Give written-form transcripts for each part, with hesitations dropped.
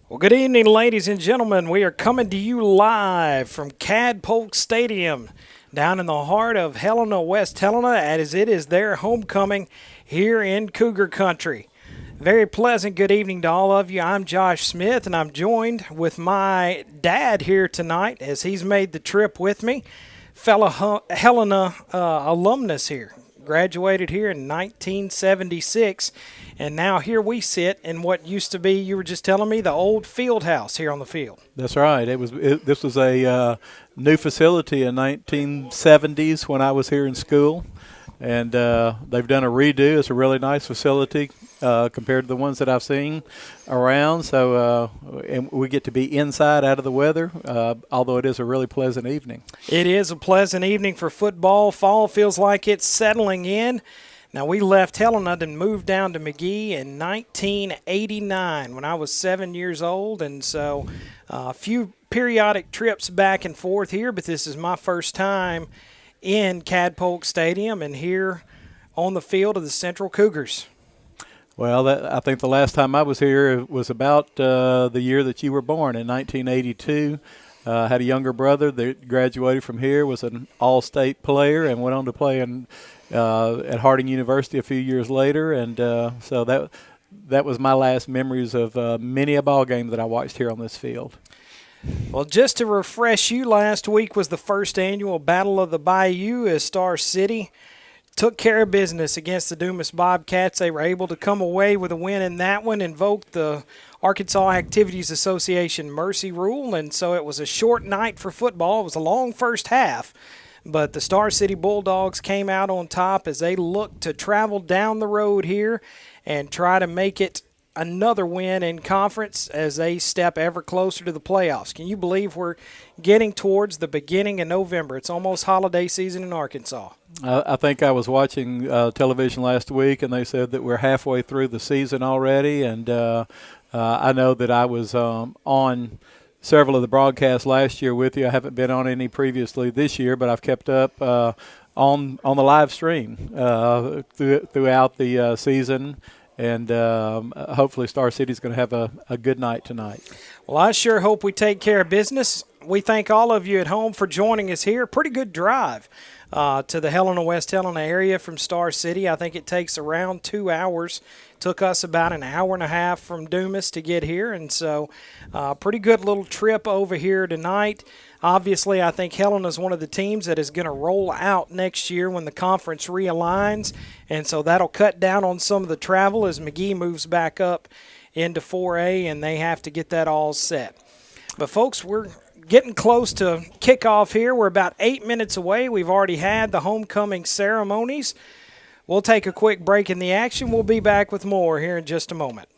Well, good evening, ladies and gentlemen. We are coming to you live from Cadpolk Stadium down in the heart of Helena-West Helena, as it is their homecoming here in Cougar Country. Very pleasant good evening to all of you. I'm Josh Smith, and I'm joined with my dad here tonight as he's made the trip with me. Fellow Helena alumnus here. Graduated here in 1976, and now here we sit in what used to be, you were just telling me, the old field house here on the field. That's right. This was a new facility in 1970s when I was here in school, and they've done a redo. It's a really nice facility compared to the ones that I've seen around. So and we get to be inside out of the weather, although it is a really pleasant evening. It is a pleasant evening for football. Fall feels like it's settling in. Now, we left Helena and moved down to McGee in 1989 when I was 7 years old, and so a few periodic trips back and forth here, but this is my first time in Cadpolk Stadium and here on the field of the Central Cougars. Well, I think the last time I was here was about the year that you were born, in 1982. I had a younger brother that graduated from here, was an all-state player, and went on to play at Harding University a few years later. And so that was my last memories of many a ball game that I watched here on this field. Well, just to refresh you, last week was the first annual Battle of the Bayou as Star City took care of business against the Dumas Bobcats. They were able to come away with a win in that one, invoked the Arkansas Activities Association mercy rule, and so it was a short night for football. It was a long first half, but the Star City Bulldogs came out on top as they looked to travel down the road here and try to make it another win in conference as they step ever closer to the playoffs. Can you believe we're getting towards the beginning of November? It's almost holiday season in Arkansas. I think I was watching television last week, and they said that we're halfway through the season already. And I know that I was on several of the broadcasts last year with you. I haven't been on any previously this year, but I've kept up on the live stream throughout the season. And hopefully Star City's going to have a good night tonight. Well, I sure hope we take care of business. We thank all of you at home for joining us here. Pretty good drive to the Helena-West Helena area from Star City. I think it takes around 2 hours. Took us about an hour and a half from Dumas to get here, and so pretty good little trip over here tonight. Obviously, I think Helena is one of the teams that is going to roll out next year when the conference realigns, and so that'll cut down on some of the travel as McGee moves back up into 4A, and they have to get that all set. But, folks, we're getting close to kickoff here. We're about 8 minutes away. We've already had the homecoming ceremonies. We'll take a quick break in the action. We'll be back with more here in just a moment.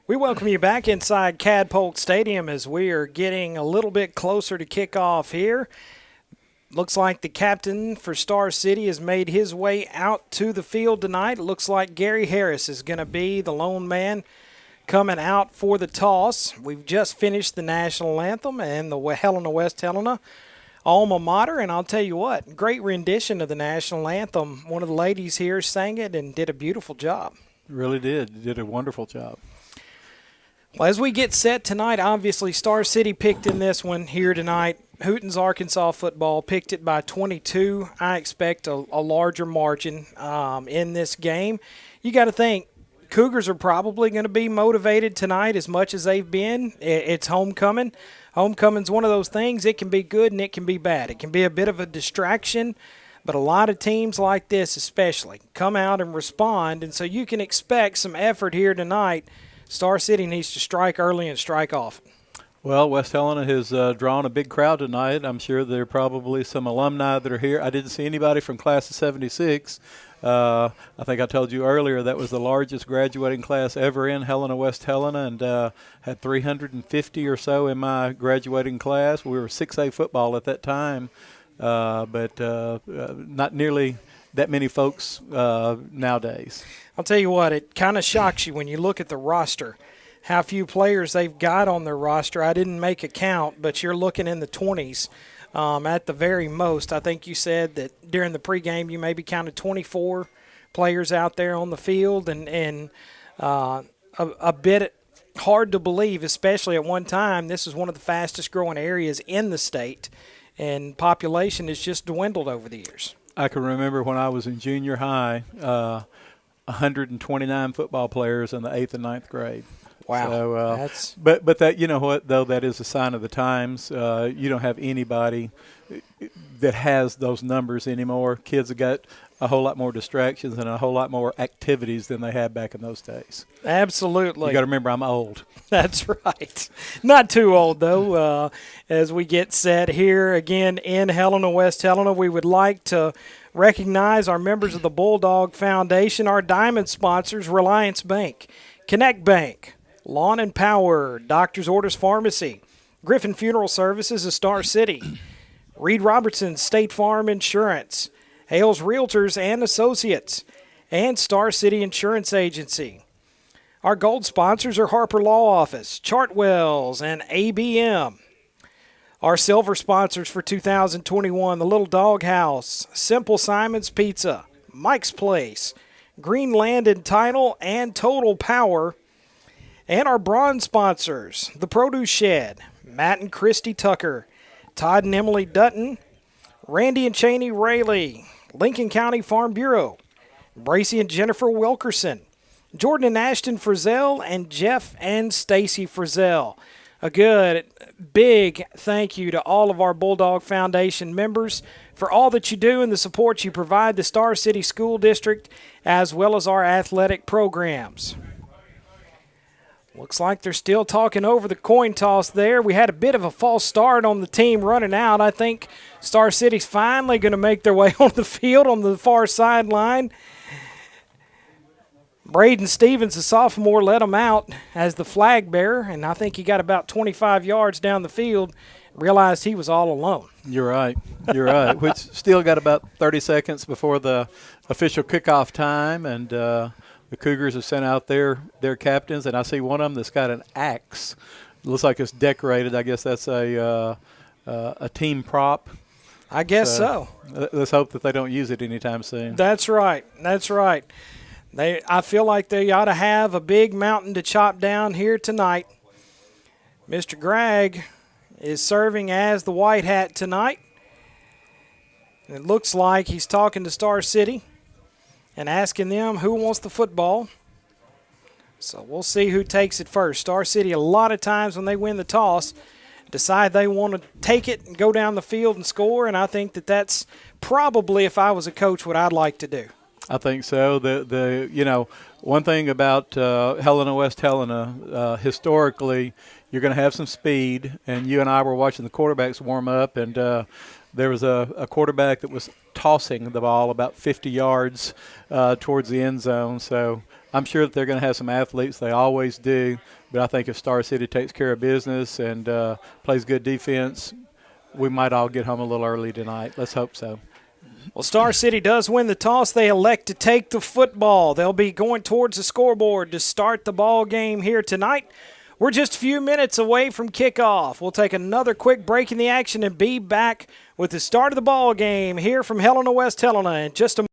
We welcome you back inside Cadpolk Stadium as we are getting a little bit closer to kickoff here. Looks like the captain for Star City has made his way out to the field tonight. It looks like Gary Harris is going to be the lone man coming out for the toss. We've just finished the national anthem and the Helena-West Helena alma mater, and I'll tell you what, great rendition of the national anthem. One of the ladies here sang it and did a beautiful job. Really did a wonderful job. Well, as we get set tonight, obviously Star City picked in this one here tonight. Hooten's Arkansas football picked it by 22. I expect a larger margin in this game. You got to think, Cougars are probably going to be motivated tonight as much as they've been. It's homecoming. Homecoming's one of those things. It can be good and it can be bad. It can be a bit of a distraction, but a lot of teams like this especially come out and respond, and so you can expect some effort here tonight. Star City needs to strike early and strike often. Well, West Helena has drawn a big crowd tonight. I'm sure there are probably some alumni that are here. I didn't see anybody from class of 76. I think I told you earlier that was the largest graduating class ever in Helena-West Helena, and had 350 or so in my graduating class. We were 6A football at that time, but not nearly that many folks nowadays. I'll tell you what, it kind of shocks you when you look at the roster, how few players they've got on their roster. I didn't make a count, but you're looking in the 20s at the very most. I think you said that during the pregame you maybe counted 24 players out there on the field, and a bit hard to believe, especially at one time. This is one of the fastest growing areas in the state, and population has just dwindled over the years. I can remember when I was in junior high, 129 football players in the 8th and 9th grade. Wow. So, but that, you know what, though, that is a sign of the times. You don't have anybody that has those numbers anymore. Kids have got a whole lot more distractions and a whole lot more activities than they had back in those days. Absolutely. You got to remember, I'm old. That's right. Not too old, though. As we get set here again in Helena-West Helena, we would like to recognize our members of the Bulldog Foundation, our diamond sponsors, Reliance Bank, Connect Bank, Lawn and Power, Doctor's Orders Pharmacy, Griffin Funeral Services of Star City, Reed Robertson State Farm Insurance, Hales Realtors and Associates, and Star City Insurance Agency. Our gold sponsors are Harper Law Office, Chartwells, and ABM. Our silver sponsors for 2021, the Little Dog House, Simple Simon's Pizza, Mike's Place, Greenland and Title, and Total Power. And our bronze sponsors, the Produce Shed, Matt and Christy Tucker, Todd and Emily Dutton, Randy and Cheney Rayleigh, Lincoln County Farm Bureau, Bracy and Jennifer Wilkerson, Jordan and Ashton Frizzell, and Jeff and Stacy Frizzell. A good, big thank you to all of our Bulldog Foundation members for all that you do and the support you provide the Star City School District as well as our athletic programs. Looks like they're still talking over the coin toss there. We had a bit of a false start on the team running out. I think Star City's finally going to make their way on the field on the far sideline. Braden Stevens, the sophomore, led them out as the flag bearer, and I think he got about 25 yards down the field, realized he was all alone. You're right. Which still got about 30 seconds before the official kickoff time, and the Cougars have sent out their captains, and I see one of them that's got an axe. It looks like it's decorated. I guess that's a team prop. I guess so. Let's hope that they don't use it anytime soon. That's right. I feel like they ought to have a big mountain to chop down here tonight. Mr. Gregg is serving as the white hat tonight. It looks like he's talking to Star City and asking them who wants the football. So we'll see who takes it first. Star City, a lot of times when they win the toss, decide they want to take it and go down the field and score, and I think that's probably, if I was a coach, what I'd like to do. I think so. One thing about Helena-West Helena, historically, you're going to have some speed, and you and I were watching the quarterbacks warm up, and there was a quarterback that was tossing the ball about 50 yards towards the end zone. So I'm sure that they're going to have some athletes. They always do. But I think if Star City takes care of business and plays good defense, we might all get home a little early tonight. Let's hope so. Well, Star City does win the toss. They elect to take the football. They'll be going towards the scoreboard to start the ball game here tonight. We're just a few minutes away from kickoff. We'll take another quick break in the action and be back with the start of the ball game here from Helena-West Helena in just a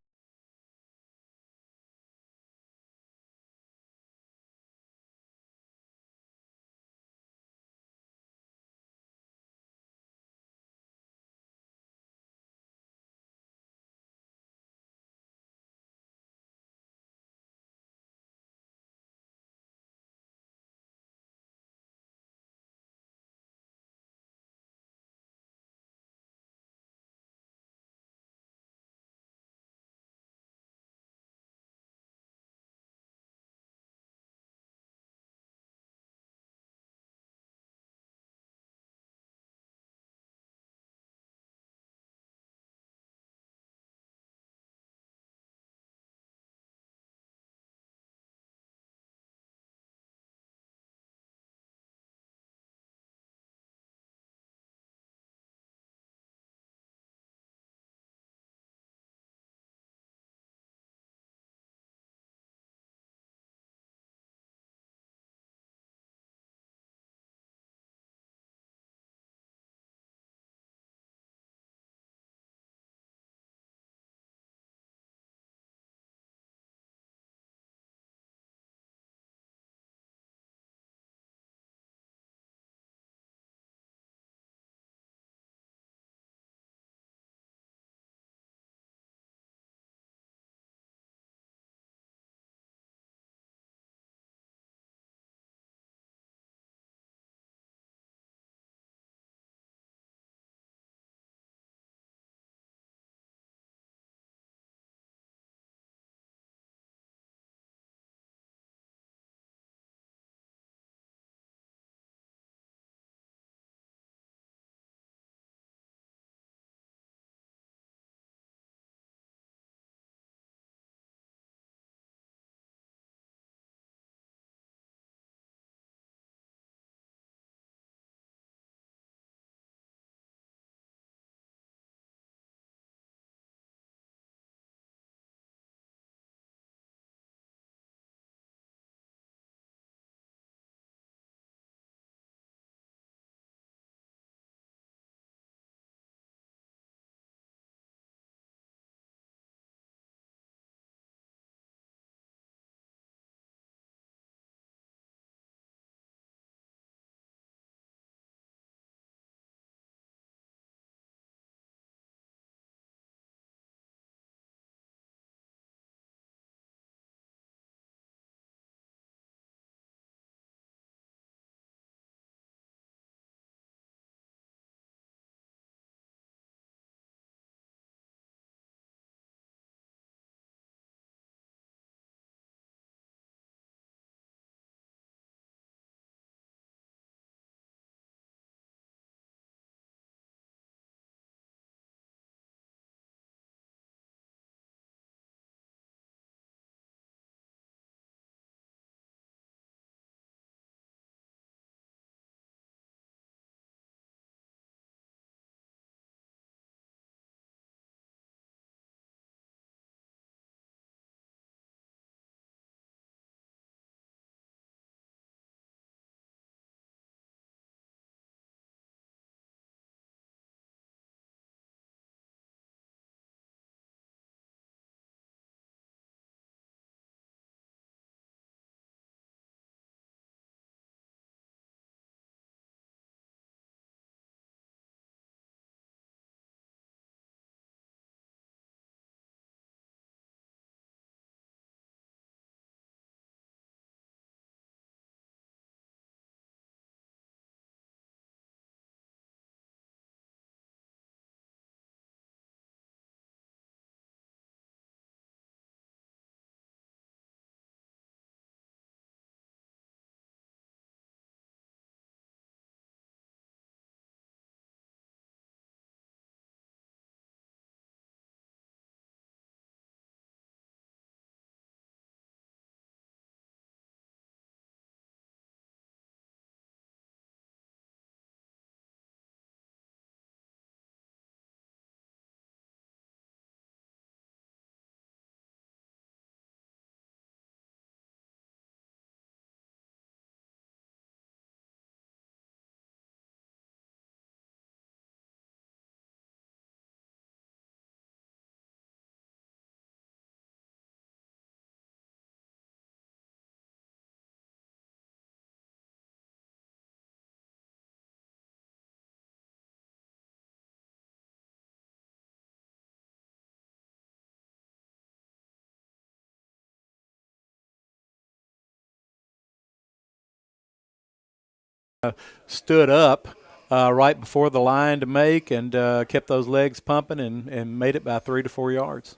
stood up right before the line to make and kept those legs pumping and made it by 3 to 4 yards.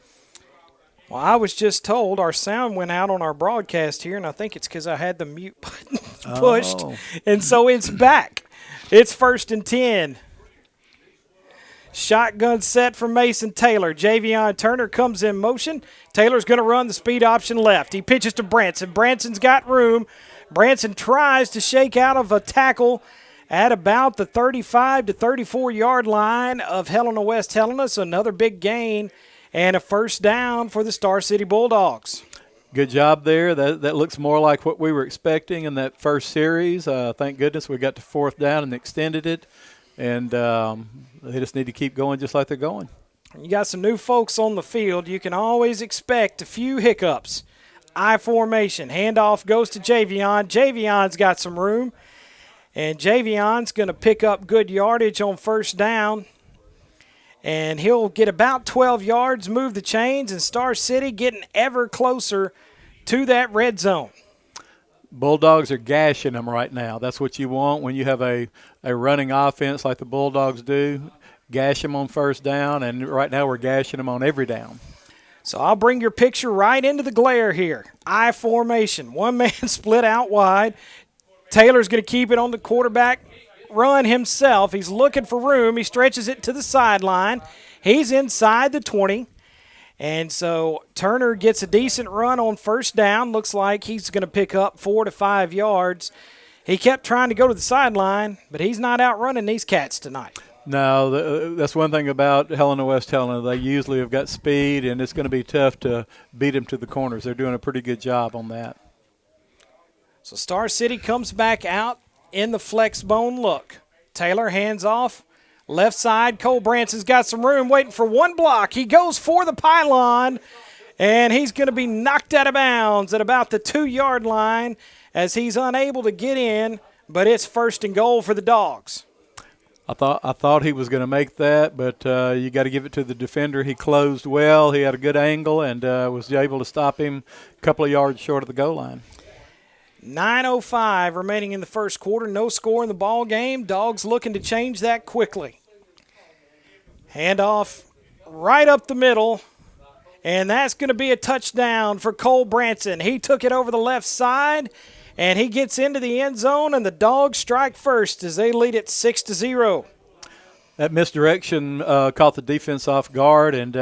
Well, I was just told our sound went out on our broadcast here, and I think it's because I had the mute button pushed, and so it's back. It's 1st and 10. Shotgun set for Mason Taylor. Javion Turner comes in motion. Taylor's going to run the speed option left. He pitches to Branson. Branson's got room. Branson tries to shake out of a tackle at about the 35 to 34-yard line of Helena-West Helena. So another big gain and a first down for the Star City Bulldogs. Good job there. That looks more like what we were expecting in that first series. Thank goodness we got to 4th down and extended it. And they just need to keep going just like they're going. You got some new folks on the field. You can always expect a few hiccups. I formation. Handoff goes to Javion. Javion's got some room. And Javion's going to pick up good yardage on first down. And he'll get about 12 yards, move the chains, and Star City getting ever closer to that red zone. Bulldogs are gashing them right now. That's what you want when you have a running offense like the Bulldogs do. Gash them on first down, and right now we're gashing them on every down. So I'll bring your picture right into the glare here. I formation. One man split out wide. Taylor's going to keep it on the quarterback run himself. He's looking for room. He stretches it to the sideline. He's inside the 20. And so Turner gets a decent run on first down. Looks like he's going to pick up 4 to 5 yards. He kept trying to go to the sideline, but he's not outrunning these cats tonight. No, that's one thing about Helena-West Helena. They usually have got speed, and it's going to be tough to beat them to the corners. They're doing a pretty good job on that. So Star City comes back out in the flex bone look. Taylor hands off. Left side, Cole Branson's got some room, waiting for one block. He goes for the pylon, and he's going to be knocked out of bounds at about the 2-yard line as he's unable to get in, but it's 1st and goal for the Dogs. I thought he was going to make that, but you got to give it to the defender. He closed well. He had a good angle and was able to stop him a couple of yards short of the goal line. 9:05 remaining in the first quarter. No score in the ball game. Dogs looking to change that quickly. Handoff right up the middle, and that's going to be a touchdown for Cole Branson. He took it over the left side, and he gets into the end zone, and the Dogs strike first as they lead it 6-0. That misdirection caught the defense off guard, and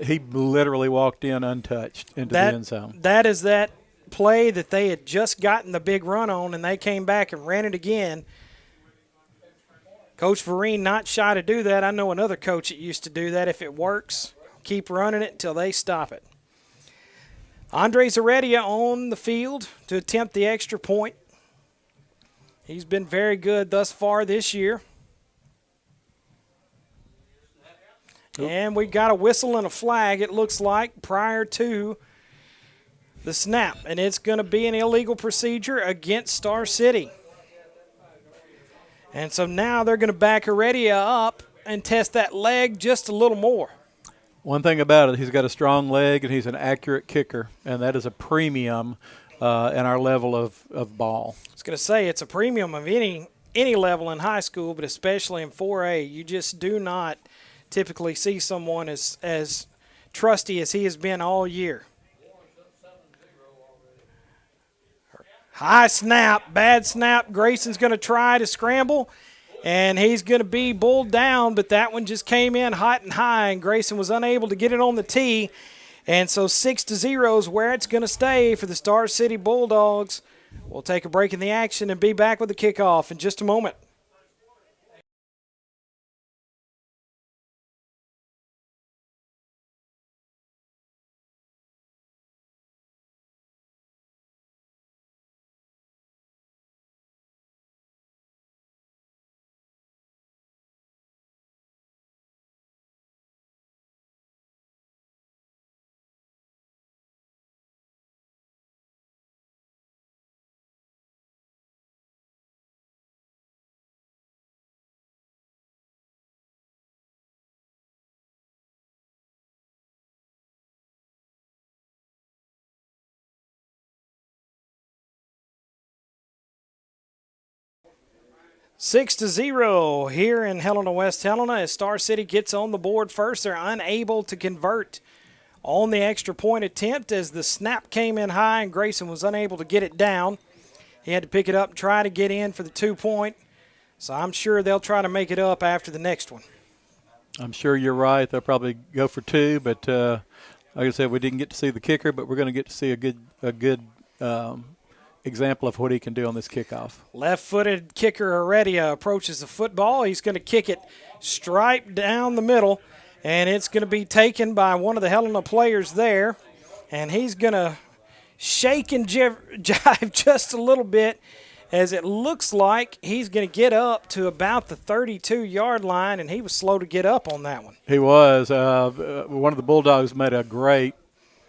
he literally walked in untouched into the end zone. That is that play that they had just gotten the big run on, and they came back and ran it again. Coach Vereen not shy to do that. I know another coach that used to do that. If it works, keep running it until they stop it. Andres Heredia on the field to attempt the extra point. He's been very good thus far this year. And we've got a whistle and a flag, it looks like, prior to the snap. And it's going to be an illegal procedure against Star City. And so now they're going to back Heredia up and test that leg just a little more. One thing about it, he's got a strong leg and he's an accurate kicker, and that is a premium in our level of ball. I was going to say it's a premium of any level in high school, but especially in 4A. You just do not typically see someone as trusty as he has been all year. High snap, bad snap. Grayson's going to try to scramble, and he's going to be pulled down, but that one just came in hot and high, and Grayson was unable to get it on the tee. And so 6-0 is where it's going to stay for the Star City Bulldogs. We'll take a break in the action and be back with the kickoff in just a moment. 6-0 here in Helena-West Helena as Star City gets on the board first. They're unable to convert on the extra point attempt as the snap came in high and Grayson was unable to get it down. He had to pick it up and try to get in for the 2-point. So I'm sure they'll try to make it up after the next one. I'm sure you're right. They'll probably go for 2, but like I said, we didn't get to see the kicker, but we're going to get to see a good example of what he can do on this kickoff. Left-footed kicker Heredia approaches the football. He's going to kick it straight down the middle, and it's going to be taken by one of the Helena players there, and he's going to shake and jive just a little bit as it looks like he's going to get up to about the 32-yard line, and he was slow to get up on that one. He was. One of the Bulldogs made a great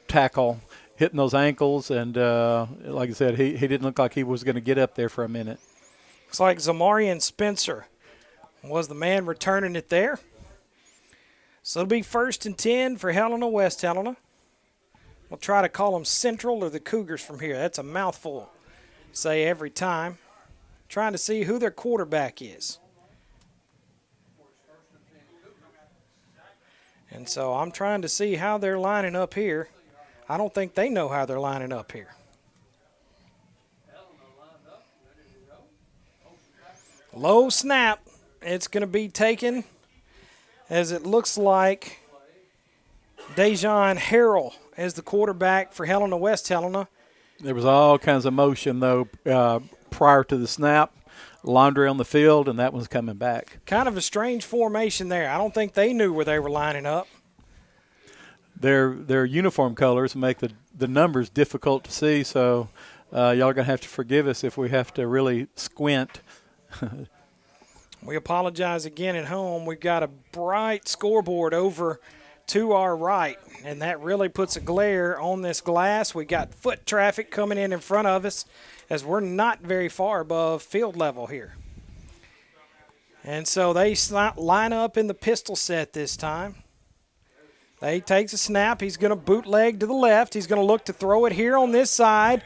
tackle, hitting those ankles, and like I said, he didn't look like he was going to get up there for a minute. Looks like Zamarian Spencer was the man returning it there. So it'll be 1st and 10 for Helena-West Helena. We'll try to call them Central or the Cougars from here. That's a mouthful, say every time. Trying to see who their quarterback is. And so I'm trying to see how they're lining up here. I don't think they know how they're lining up here. Low snap. It's going to be taken as it looks like Dejuan Haney is the quarterback for Helena-West Helena. There was all kinds of motion, though, prior to the snap. Laundry on the field, and that one's coming back. Kind of a strange formation there. I don't think they knew where they were lining up. Their uniform colors make the numbers difficult to see, so y'all are going to have to forgive us if we have to really squint. We apologize again at home. We've got a bright scoreboard over to our right, and that really puts a glare on this glass. We got foot traffic coming in front of us as we're not very far above field level here. And so they line up in the pistol set this time. He takes a snap. He's going to bootleg to the left. He's going to look to throw it here on this side.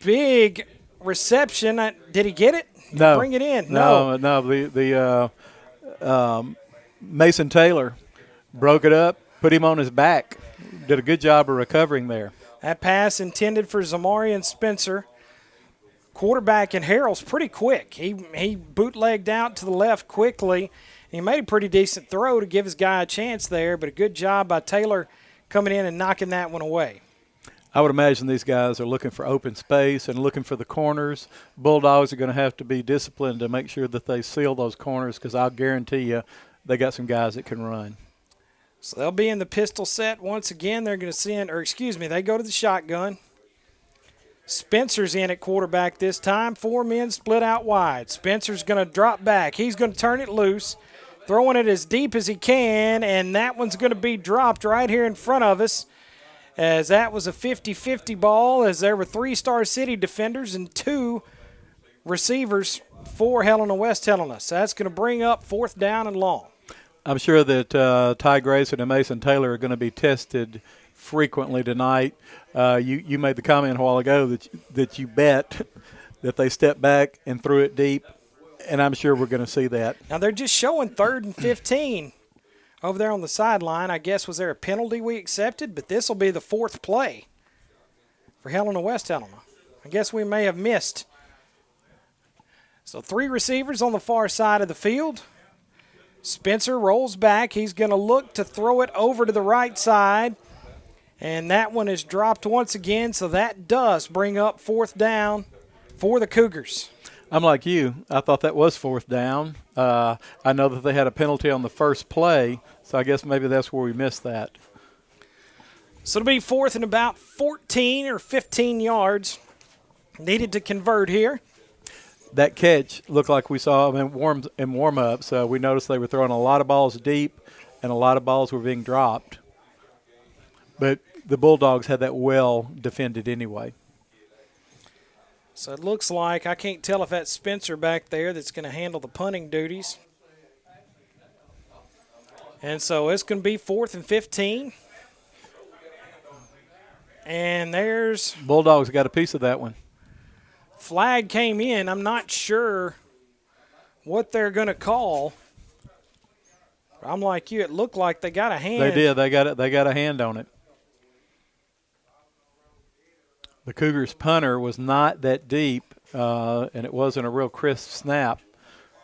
Big reception. Did he get it? No. Bring it in. No. The Mason Taylor broke it up, put him on his back. Did a good job of recovering there. That pass intended for Zamarian Spencer. Quarterback in Harrell's pretty quick. He bootlegged out to the left quickly. He made a pretty decent throw to give his guy a chance there, but a good job by Taylor coming in and knocking that one away. I would imagine these guys are looking for open space and looking for the corners. Bulldogs are going to have to be disciplined to make sure that they seal those corners because I'll guarantee you they got some guys that can run. So they'll be in the pistol set once again. They're going to they go to the shotgun. Spencer's in at quarterback this time. 4 men split out wide. Spencer's going to drop back. He's going to turn it loose, throwing it as deep as he can, and that one's going to be dropped right here in front of us as that was a 50-50 ball as there were 3 Star City defenders and 2 receivers for Helena-West Helena. So that's going to bring up 4th down and long. I'm sure that Ty Grayson and Mason Taylor are going to be tested frequently tonight. You made the comment a while ago that you bet that they stepped back and threw it deep, and I'm sure we're going to see that. Now they're just showing 3rd and 15 over there on the sideline. I guess was there a penalty we accepted, but this will be the 4th play for Helena-West Helena. I guess we may have missed. So 3 receivers on the far side of the field. Spencer rolls back. He's going to look to throw it over to the right side. And that one is dropped once again, so that does bring up 4th down for the Cougars. I'm like you. I thought that was 4th down. I know that they had a penalty on the first play, so I guess maybe that's where we missed that. So it'll be 4th and about 14 or 15 yards needed to convert here. That catch looked like we saw them in warm-ups. We noticed they were throwing a lot of balls deep, and a lot of balls were being dropped. But the Bulldogs had that well defended anyway. So it looks like, I can't tell if that's Spencer back there that's going to handle the punting duties. And so it's going to be 4th and 15. And there's Bulldogs got a piece of that one. Flag came in. I'm not sure what they're going to call. I'm like you. It looked like they got a hand. They did. They got a hand on it. The Cougars' punter was not that deep, and it wasn't a real crisp snap.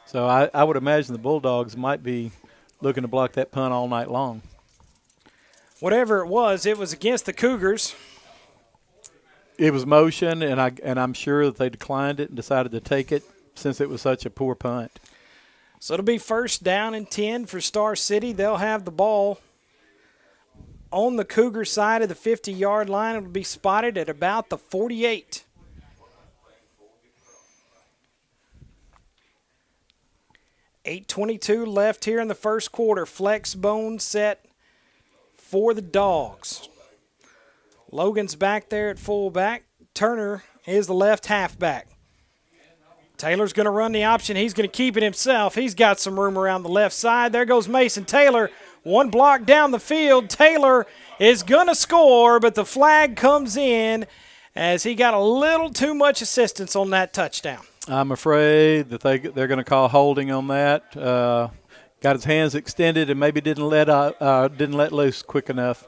So I would imagine the Bulldogs might be looking to block that punt all night long. Whatever it was against the Cougars. It was motion, and I'm sure that they declined it and decided to take it since it was such a poor punt. So it'll be 1st down and 10 for Star City. They'll have the ball on the Cougar side of the 50-yard line. It'll be spotted at about the 48. .8:22 left here in the first quarter. Flex bone set for the Dogs. Logan's back there at fullback. Turner is the left halfback. Taylor's going to run the option. He's going to keep it himself. He's got some room around the left side. There goes Mason Taylor. One block down the field. Taylor is going to score, but the flag comes in as he got a little too much assistance on that touchdown. I'm afraid that they're going to call holding on that. Got his hands extended and maybe didn't let loose quick enough.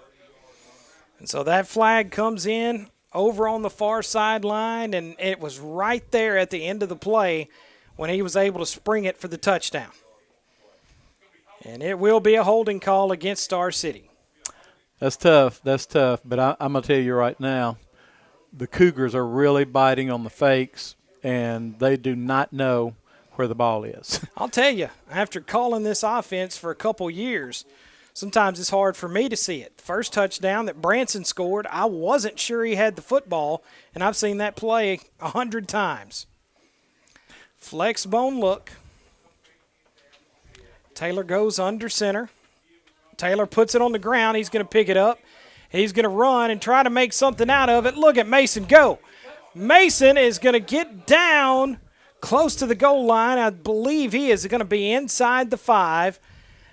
And so that flag comes in over on the far sideline, and it was right there at the end of the play when he was able to spring it for the touchdown. And it will be a holding call against Star City. That's tough. But I'm going to tell you right now, the Cougars are really biting on the fakes, and they do not know where the ball is. I'll tell you, after calling this offense for a couple years, sometimes it's hard for me to see it. The first touchdown that Branson scored, I wasn't sure he had the football, and I've seen that play 100 times. Flex bone look. Taylor goes under center. Taylor puts it on the ground. He's going to pick it up. He's going to run and try to make something out of it. Look at Mason go. Mason is going to get down close to the goal line. I believe he is going to be inside the 5.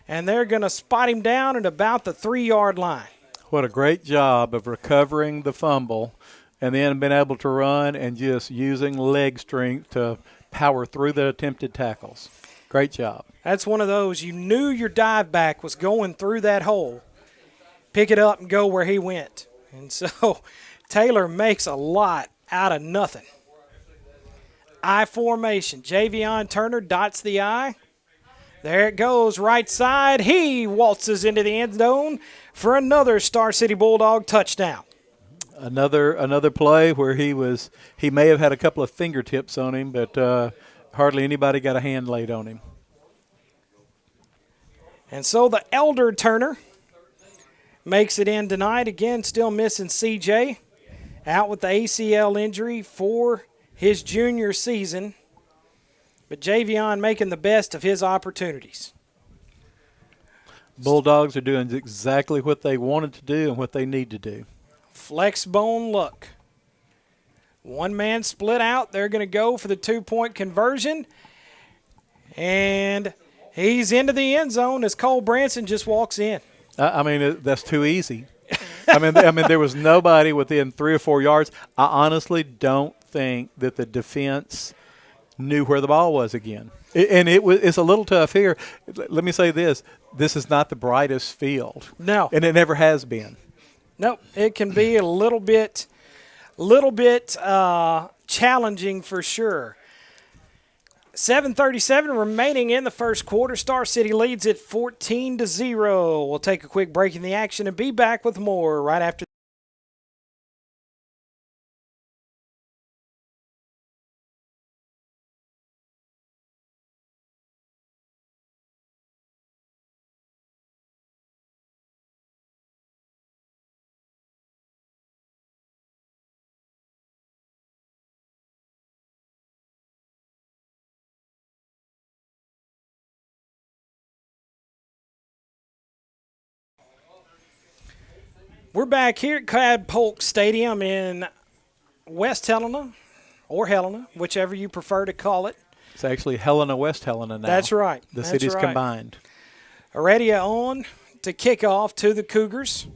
And they're going to spot him down at about the 3-yard line. What a great job of recovering the fumble and then being able to run and just using leg strength to power through the attempted tackles. Great job. That's one of those. You knew your dive back was going through that hole. Pick it up and go where he went. And so Taylor makes a lot out of nothing. I formation. Javion Turner dots the I. There it goes, right side. He waltzes into the end zone for another Star City Bulldog touchdown. Another play where he may have had a couple of fingertips on him, but hardly anybody got a hand laid on him. And so the elder Turner makes it in tonight. Again, still missing CJ. Out with the ACL injury for his junior season. But Javion making the best of his opportunities. Bulldogs are doing exactly what they wanted to do and what they need to do. Flex bone look. One man split out. They're going to go for the 2-point conversion. And he's into the end zone as Cole Branson just walks in. I mean, that's too easy. I mean, there was nobody within 3 or 4 yards. I honestly don't think that the defense knew where the ball was again. It's a little tough here. Let me say this. This is not the brightest field. No. And it never has been. Nope. It can be a little bit challenging for sure. 7:37 remaining in the first quarter. Star City leads it 14-0. We'll take a quick break in the action and be back with more right after. We're back here at Cad Polk Stadium in West Helena, or Helena, whichever you prefer to call it. It's actually Helena-West Helena now. That's right. The cities combined. Heredia on to kick off to the Cougars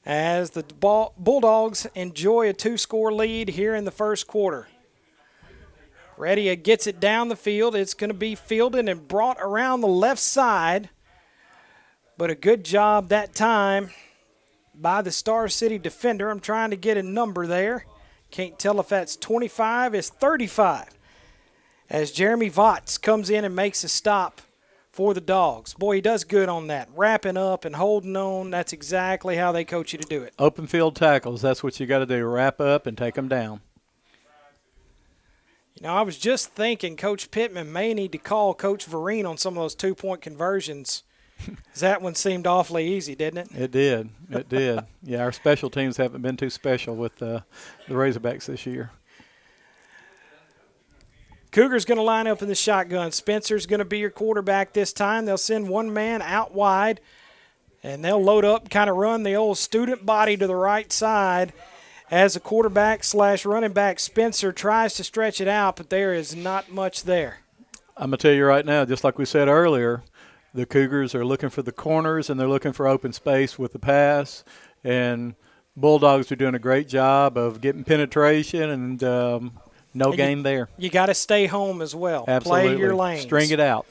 as the Bulldogs enjoy a 2-score lead here in the first quarter. Ready gets it down the field. It's going to be fielded and brought around the left side. But a good job that time by the Star City defender. I'm trying to get a number there. Can't tell if that's 25. It's 35. As Jeremy Votts comes in and makes a stop for the Dogs. Boy, he does good on that. Wrapping up and holding on. That's exactly how they coach you to do it. Open field tackles, that's what you got to do. Wrap up and take them down. You know, I was just thinking Coach Pittman may need to call Coach Vereen on some of those two-point conversions. That one seemed awfully easy, didn't it? It did. It did. Yeah, our special teams haven't been too special with the Razorbacks this year. Cougars going to line up in the shotgun. Spencer's going to be your quarterback this time. They'll send one man out wide, and they'll load up, kind of run the old student body to the right side as the quarterback / running back Spencer tries to stretch it out, but there is not much there. I'm going to tell you right now, just like we said earlier, the Cougars are looking for the corners and they're looking for open space with the pass, and Bulldogs are doing a great job of getting penetration and no game there. You got to stay home as well. Absolutely. Play your lanes. String it out.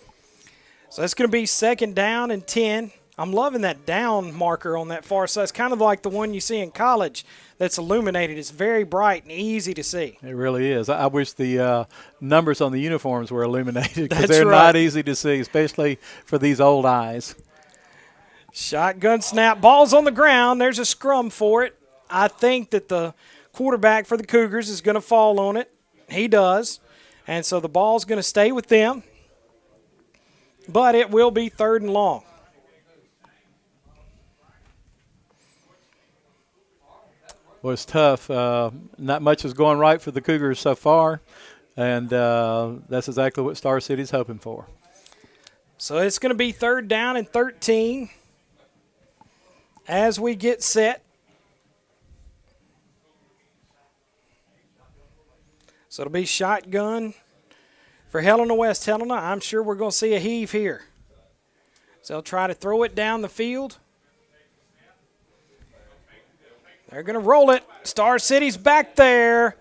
So it's going to be 2nd down and 10. I'm loving that down marker on that far side. It's kind of like the one you see in college that's illuminated. It's very bright and easy to see. It really is. I wish the numbers on the uniforms were illuminated because That's they're right. not easy to see, especially for these old eyes. Shotgun snap. Ball's on the ground. There's a scrum for it. I think that the quarterback for the Cougars is going to fall on it. He does. And so the ball's going to stay with them. But it will be 3rd and long. Well, it's tough. Not much is going right for the Cougars so far, and that's exactly what Star City's hoping for. So it's going to be 3rd down and 13 as we get set. So it'll be shotgun for Helena-West. Helena, I'm sure we're going to see a heave here. So they'll try to throw it down the field. They're going to roll it. Star City's back there.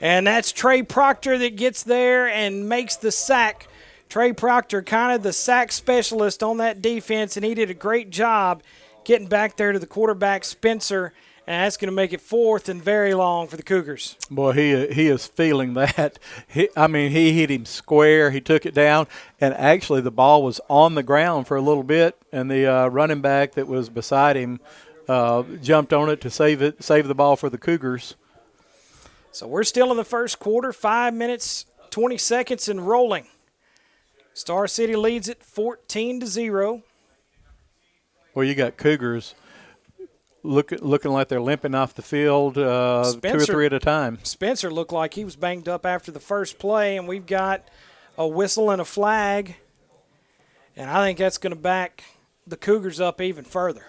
And that's Trey Proctor that gets there and makes the sack. Trey Proctor, kind of the sack specialist on that defense, and he did a great job getting back there to the quarterback, Spencer. And that's going to make it 4th and very long for the Cougars. Boy, he is feeling that. He hit him square. He took it down, and actually the ball was on the ground for a little bit, and the running back that was beside him jumped on it to save the ball for the Cougars. So we're still in the first quarter, 5 minutes, 20 seconds, and rolling. Star City leads it 14-0. Well, you got Cougars looking like they're limping off the field 2 or 3 at a time. Spencer looked like he was banged up after the first play, and we've got a whistle and a flag. And I think that's going to back the Cougars up even further.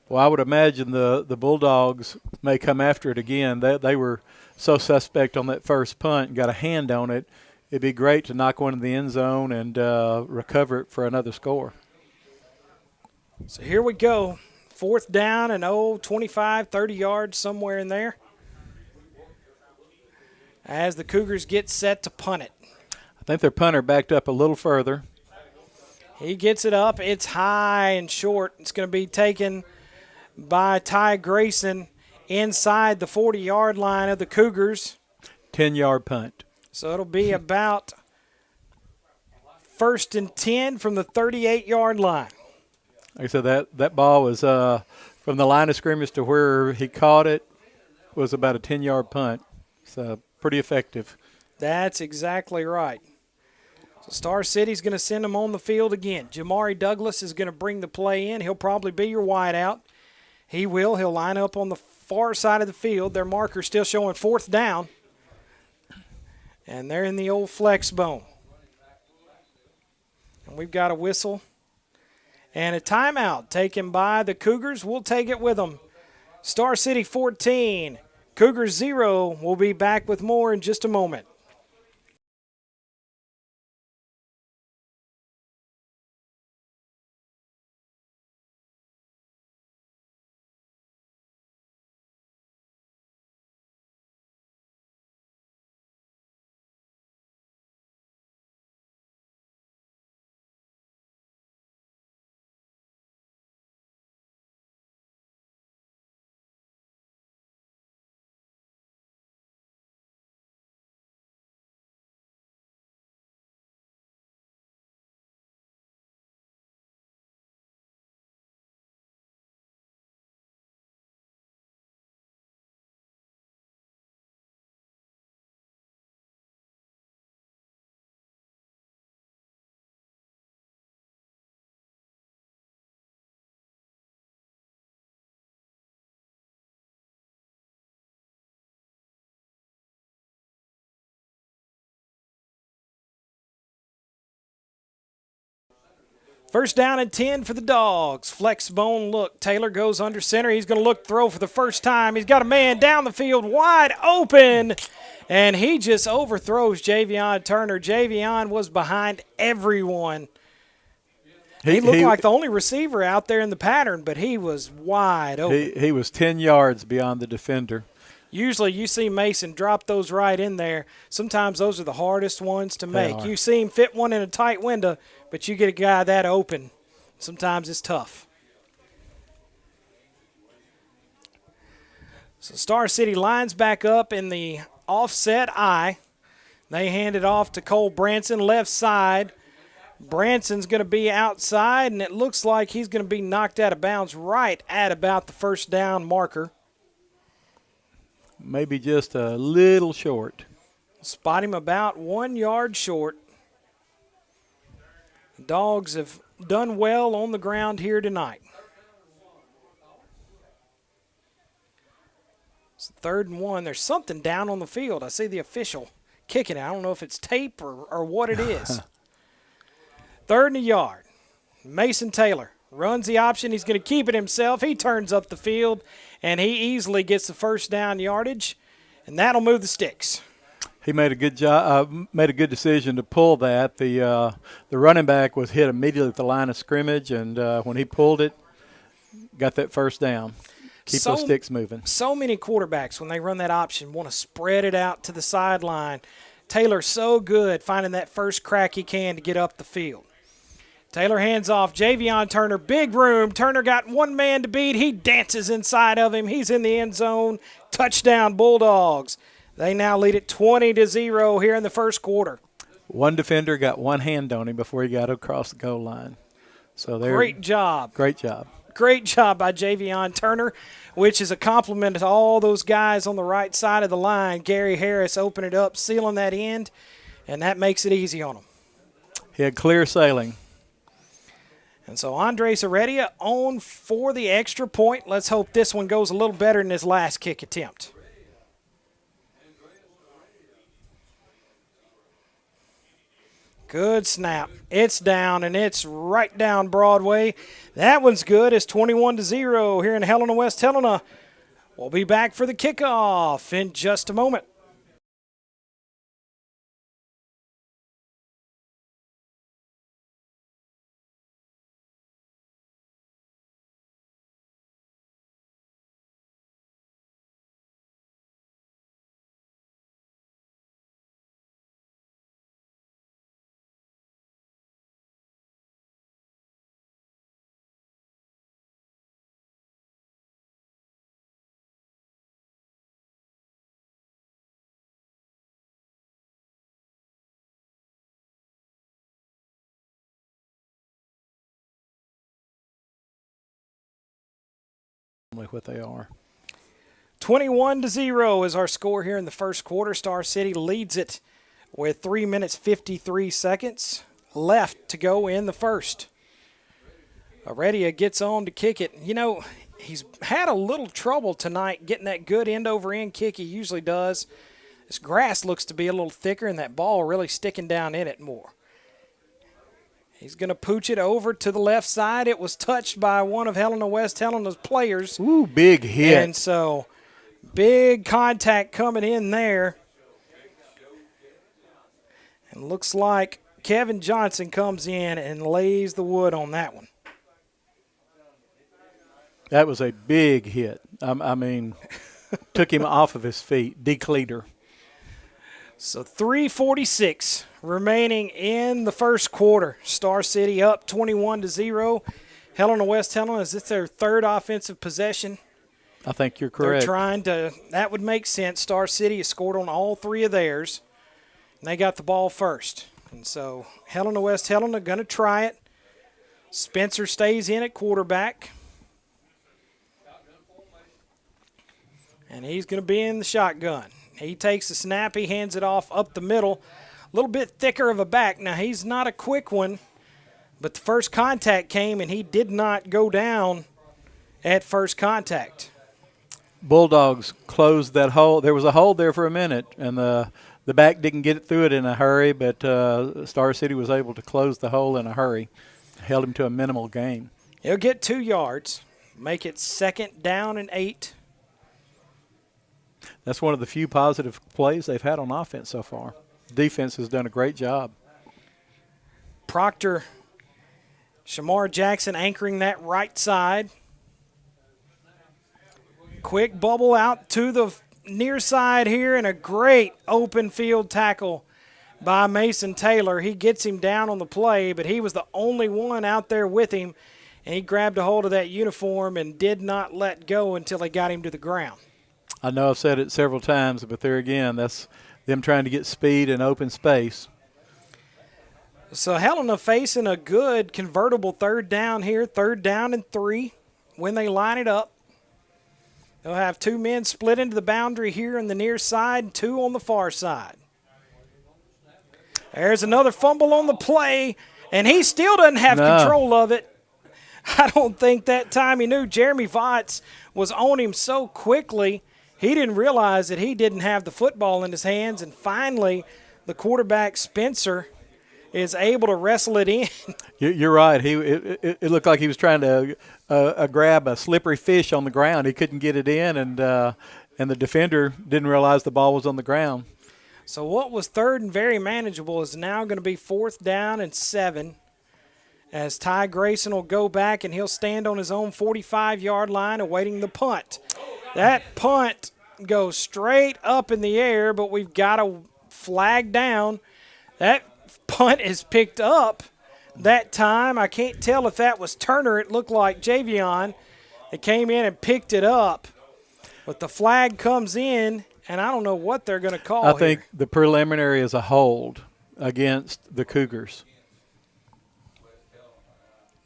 Well, I would imagine the Bulldogs may come after it again. They were so suspect on that first punt and got a hand on it. It'd be great to knock one in the end zone and recover it for another score. So here we go. 4th down and 25, 30 yards, somewhere in there. As the Cougars get set to punt it. I think their punter backed up a little further. He gets it up. It's high and short. It's going to be taken by Ty Grayson inside the 40-yard line of the Cougars. 10-yard punt. So it'll be about 1st and 10 from the 38-yard line. Like I said, that ball was from the line of scrimmage to where he caught it was about a 10-yard punt. So pretty effective. That's exactly right. So Star City's going to send him on the field again. Jamari Douglas is going to bring the play in. He'll probably be your wideout. He will. He'll line up on the far side of the field. Their marker's still showing 4th down. And they're in the old flex bone. And we've got a whistle and a timeout taken by the Cougars. We'll take it with them. Star City 14, Cougars 0. We'll be back with more in just a moment. First down and 10 for the Dogs. Flex bone look. Taylor goes under center. He's going to look throw for the first time. He's got a man down the field wide open, and he just overthrows Dejuan Turner. Dejuan was behind everyone. He looked like the only receiver out there in the pattern, but he was wide open. He was 10 yards beyond the defender. Usually you see Mason drop those right in there. Sometimes those are the hardest ones to make. You see him fit one in a tight window, but you get a guy that open. Sometimes it's tough. So Star City lines back up in the offset I. They hand it off to Cole Branson, left side. Branson's going to be outside, and it looks like he's going to be knocked out of bounds right at about the first down marker. Maybe just a little short. Spot him about 1 yard short. The Dogs have done well on the ground here tonight. It's 3rd and 1. There's something down on the field. I see the official kicking it. I don't know if it's tape or what it is. 3rd and a yard. Mason Taylor runs the option. He's going to keep it himself. He turns up the field, and he easily gets the first down yardage, and that'll move the sticks. He made a good job. Made a good decision to pull that. The running back was hit immediately at the line of scrimmage, and when he pulled it, got that first down. Keep those sticks moving. So many quarterbacks, when they run that option, want to spread it out to the sideline. Taylor's so good finding that first crack he can to get up the field. Taylor hands off. Dejuan Turner, big room. Turner got one man to beat. He dances inside of him. He's in the end zone. Touchdown, Bulldogs. They now lead it 20-0 here in the first quarter. One defender got one hand on him before he got across the goal line. So great job. Great job. Great job by Dejuan Turner, which is a compliment to all those guys on the right side of the line. Gary Harris opening it up, sealing that end, and that makes it easy on him. He had clear sailing. And so Andres Heredia on for the extra point. Let's hope this one goes a little better than his last kick attempt. Good snap. It's down, and it's right down Broadway. That one's good. It's 21-0 here in Helena-West Helena. We'll be back for the kickoff in just a moment. What they are. 21-0 is our score here in the first quarter. Star City leads it with 3 minutes 53 seconds left to go in the first. Heredia gets on to kick it. You know, he's had a little trouble tonight getting that good end-over-end kick he usually does. This grass looks to be a little thicker, and that ball really sticking down in it more. He's going to pooch it over to the left side. It was touched by one of Helena-West Helena's players. Ooh, big hit. And so big contact coming in there. And looks like Kevin Johnson comes in and lays the wood on that one. That was a big hit. I mean, took him off of his feet. Decleater. So 3:46 remaining in the first quarter. Star City up 21-0. Helena-West Helena, is this their third offensive possession? I think you're correct. They're trying to – that would make sense. Star City has scored on all three of theirs, and they got the ball first. And so Helena-West Helena going to try it. Spencer stays in at quarterback. And he's going to be in the shotgun. He takes the snap. He hands it off up the middle. A little bit thicker of a back. Now, he's not a quick one, but the first contact came, and he did not go down at first contact. Bulldogs closed that hole. There was a hole there for a minute, and the back didn't get through it in a hurry, but Star City was able to close the hole in a hurry. held him to a minimal gain. He'll get 2 yards, make it 2nd down and 8. That's one of the few positive plays they've had on offense so far. Defense has done a great job. Proctor, Shamar Jackson anchoring that right side. Quick bubble out to the near side here, and a great open field tackle by Mason Taylor. He gets him down on the play, but he was the only one out there with him, and he grabbed a hold of that uniform and did not let go until they got him to the ground. I know I've said it several times, but there again, that's them trying to get speed and open space. So Helena facing a good convertible 3rd down here, 3rd down and 3 when they line it up. They'll have 2 men split into the boundary here on the near side, 2 on the far side. There's another fumble on the play, and he still doesn't have control of it. I don't think that time he knew Jeremy Votts was on him so quickly, he didn't realize that he didn't have the football in his hands, and finally the quarterback, Spencer, is able to wrestle it in. You're right. It looked like he was trying to grab a slippery fish on the ground. He couldn't get it in, and the defender didn't realize the ball was on the ground. So what was 3rd and very manageable is now going to be 4th down and 7, as Ty Grayson will go back and he'll stand on his own 45-yard line awaiting the punt. That punt goes straight up in the air, but we've got a flag down. That punt is picked up that time. I can't tell if that was Turner. It looked like Javion. They came in and picked it up. But the flag comes in, and I don't know what they're going to call I think here. the preliminary is a hold against the Cougars.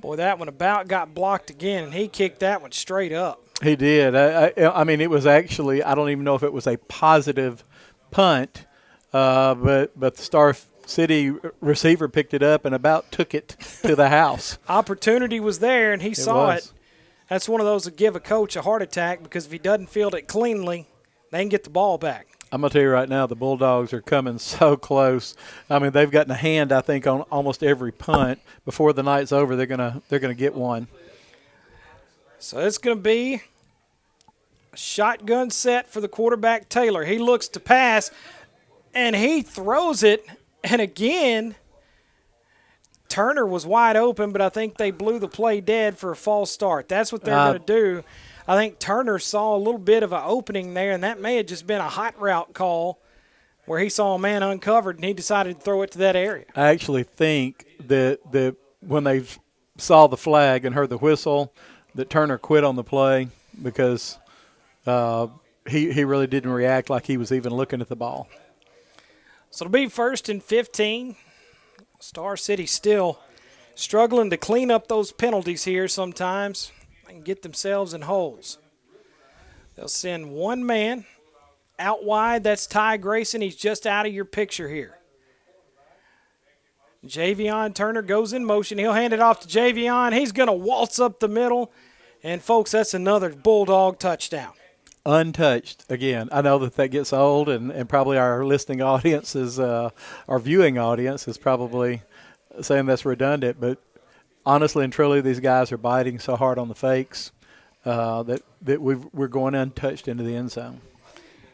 Boy, that one about got blocked again, and he kicked that one straight up. He did. I mean, it was actually, I don't even know if it was a positive punt, but the Star City receiver picked it up and about took it to the house. Opportunity was there, and he saw it. That's one of those that give a coach a heart attack, because if he doesn't field it cleanly, they can get the ball back. I'm going to tell you right now, the Bulldogs are coming so close. I mean, they've gotten a hand, I think, on almost every punt. Before the night's over, they're gonna get one. So it's going to be a shotgun set for the quarterback, Taylor. He looks to pass, and he throws it. And again, Turner was wide open, but I think they blew the play dead for a false start. That's what they're going to do. I think Turner saw a little bit of an opening there, and that may have just been a hot route call where he saw a man uncovered, and he decided to throw it to that area. I actually think that when they saw the flag and heard the whistle, that Turner quit on the play because he really didn't react like he was even looking at the ball. So it'll be 1st and 15. Star City still struggling to clean up those penalties here sometimes and get themselves in holes. They'll send one man out wide. That's Ty Grayson. He's just out of your picture here. Javion Turner goes in motion. He'll hand it off to Javion. He's going to waltz up the middle. And, folks, that's another Bulldog touchdown. Untouched again. I know that gets old, and probably our listening audience is, our viewing audience is probably saying that's redundant. But honestly and truly, these guys are biting so hard on the fakes that we're going untouched into the end zone.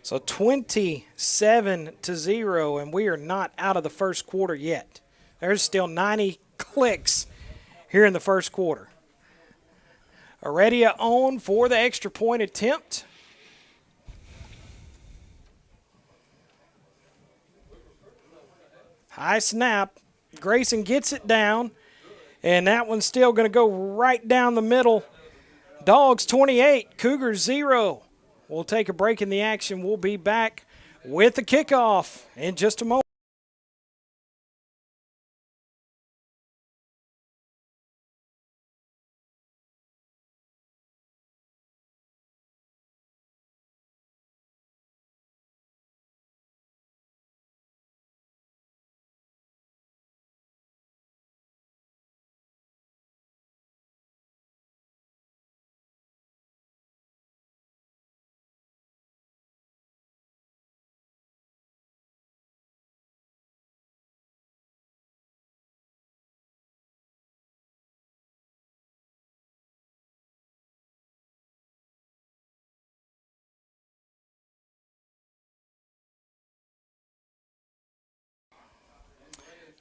So 27-0, and we are not out of the first quarter yet. There's still 90 clicks here in the first quarter. Heredia on for the extra point attempt. High snap. Grayson gets it down, and that one's still going to go right down the middle. Dogs 28, Cougars 0. We'll take a break in the action. We'll be back with the kickoff in just a moment.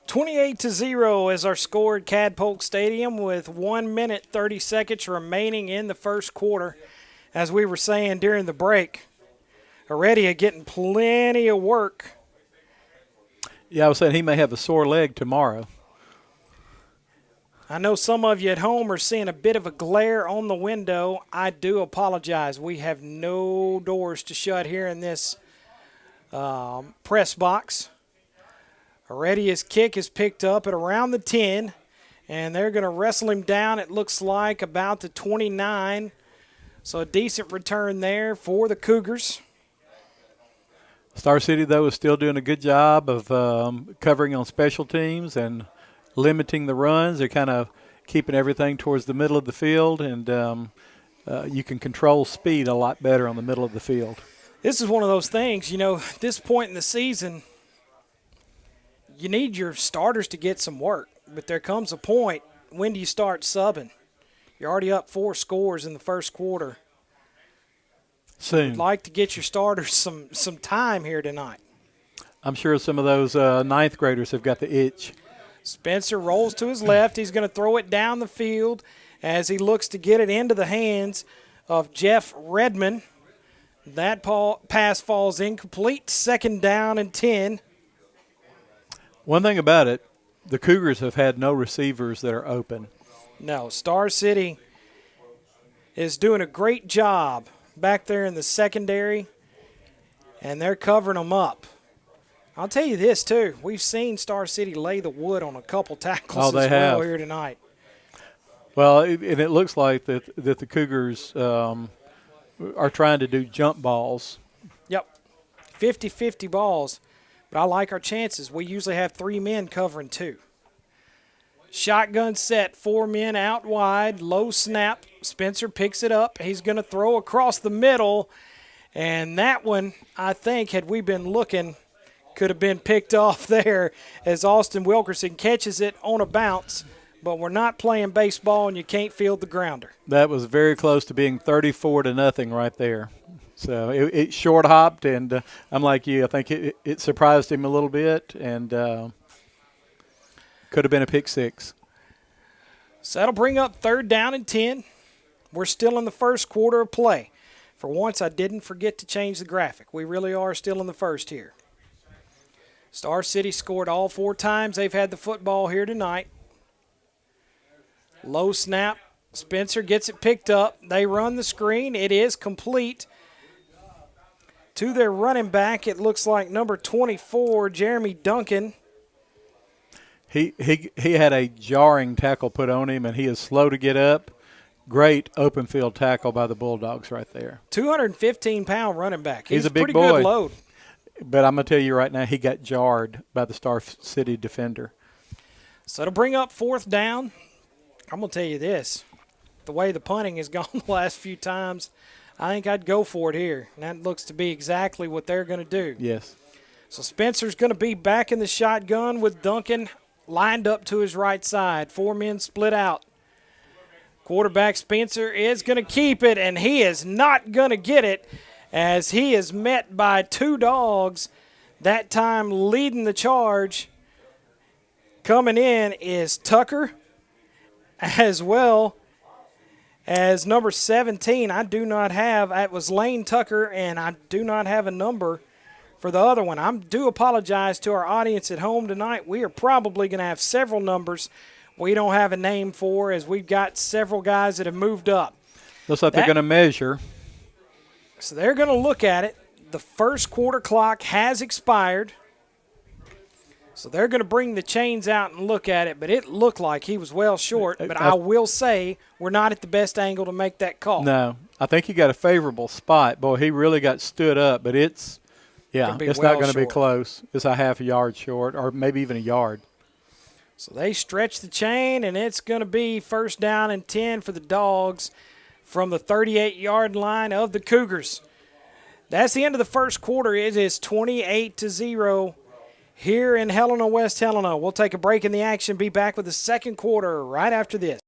28-0 is our score at Cadpolk Stadium with 1 minute 30 seconds remaining in the first quarter. As we were saying during the break, Heredia getting plenty of work. Yeah, I was saying he may have a sore leg tomorrow. I know some of you at home are seeing a bit of a glare on the window. I do apologize. We have no doors to shut here in this press box. Heredia's kick is picked up at around the 10, and they're going to wrestle him down, it looks like, about the 29. So a decent return there for the Cougars. Star City, though, is still doing a good job of covering on special teams and limiting the runs. They're kind of keeping everything towards the middle of the field, and you can control speed a lot better on the middle of the field. This is one of those things, at this point in the season, you need your starters to get some work. But there comes a point, when do you start subbing? You're already up 4 scores in the first quarter. Soon. You'd like to get your starters some time here tonight. I'm sure some of those ninth graders have got the itch. Spencer rolls to his left. He's going to throw it down the field as he looks to get it into the hands of Jeff Redman. That pass falls incomplete. 2nd down and 10. One thing about it, the Cougars have had no receivers that are open. No, Star City is doing a great job back there in the secondary, and they're covering them up. I'll tell you this, too. We've seen Star City lay the wood on a couple tackles as well here tonight. Well, and it looks like that the Cougars are trying to do jump balls. Yep, 50-50 balls. But I like our chances. We usually have 3 men covering 2. Shotgun set, 4 men out wide, low snap. Spencer picks it up. He's going to throw across the middle. And that one, I think, had we been looking, could have been picked off there as Austin Wilkerson catches it on a bounce. But we're not playing baseball, and you can't field the grounder. That was very close to being 34-0 right there. So it short hopped, and I'm like you. I think it surprised him a little bit, and could have been a pick 6. So that'll bring up 3rd down and 10. We're still in the first quarter of play. For once, I didn't forget to change the graphic. We really are still in the first here. Star City scored all 4 times they've had the football here tonight. Low snap. Spencer gets it picked up. They run the screen. It is complete to their running back. It looks like number 24, Jeremy Duncan. He had a jarring tackle put on him, and he is slow to get up. Great open field tackle by the Bulldogs right there. 215-pound running back. He's a big pretty boy. Good load. But I'm going to tell you right now, he got jarred by the Star City defender. So to bring up 4th down, I'm going to tell you this. The way the punting has gone the last few times, I think I'd go for it here. And that looks to be exactly what they're going to do. Yes. So Spencer's going to be back in the shotgun with Duncan lined up to his right side. 4 men split out. Quarterback Spencer is going to keep it, and he is not going to get it as he is met by 2 dogs. That time leading the charge. Coming in is Tucker as well as number 17. I do not have, that was Lane Tucker, and I do not have a number for the other one. I do apologize to our audience at home tonight. We are probably going to have several numbers we don't have a name for, as we've got several guys that have moved up. Looks like they're going to measure. So they're going to look at it. The first quarter clock has expired. So they're going to bring the chains out and look at it, but it looked like he was well short. But I will say we're not at the best angle to make that call. No, I think he got a favorable spot. Boy, he really got stood up, but it's not going to be close. It's a half a yard short, or maybe even a yard. So they stretch the chain, and it's going to be 1st down and 10 for the Dogs from the 38-yard line of the Cougars. That's the end of the first quarter. It is 28-0 here in Helena-West Helena. We'll take a break in the action, be back with the second quarter right after this.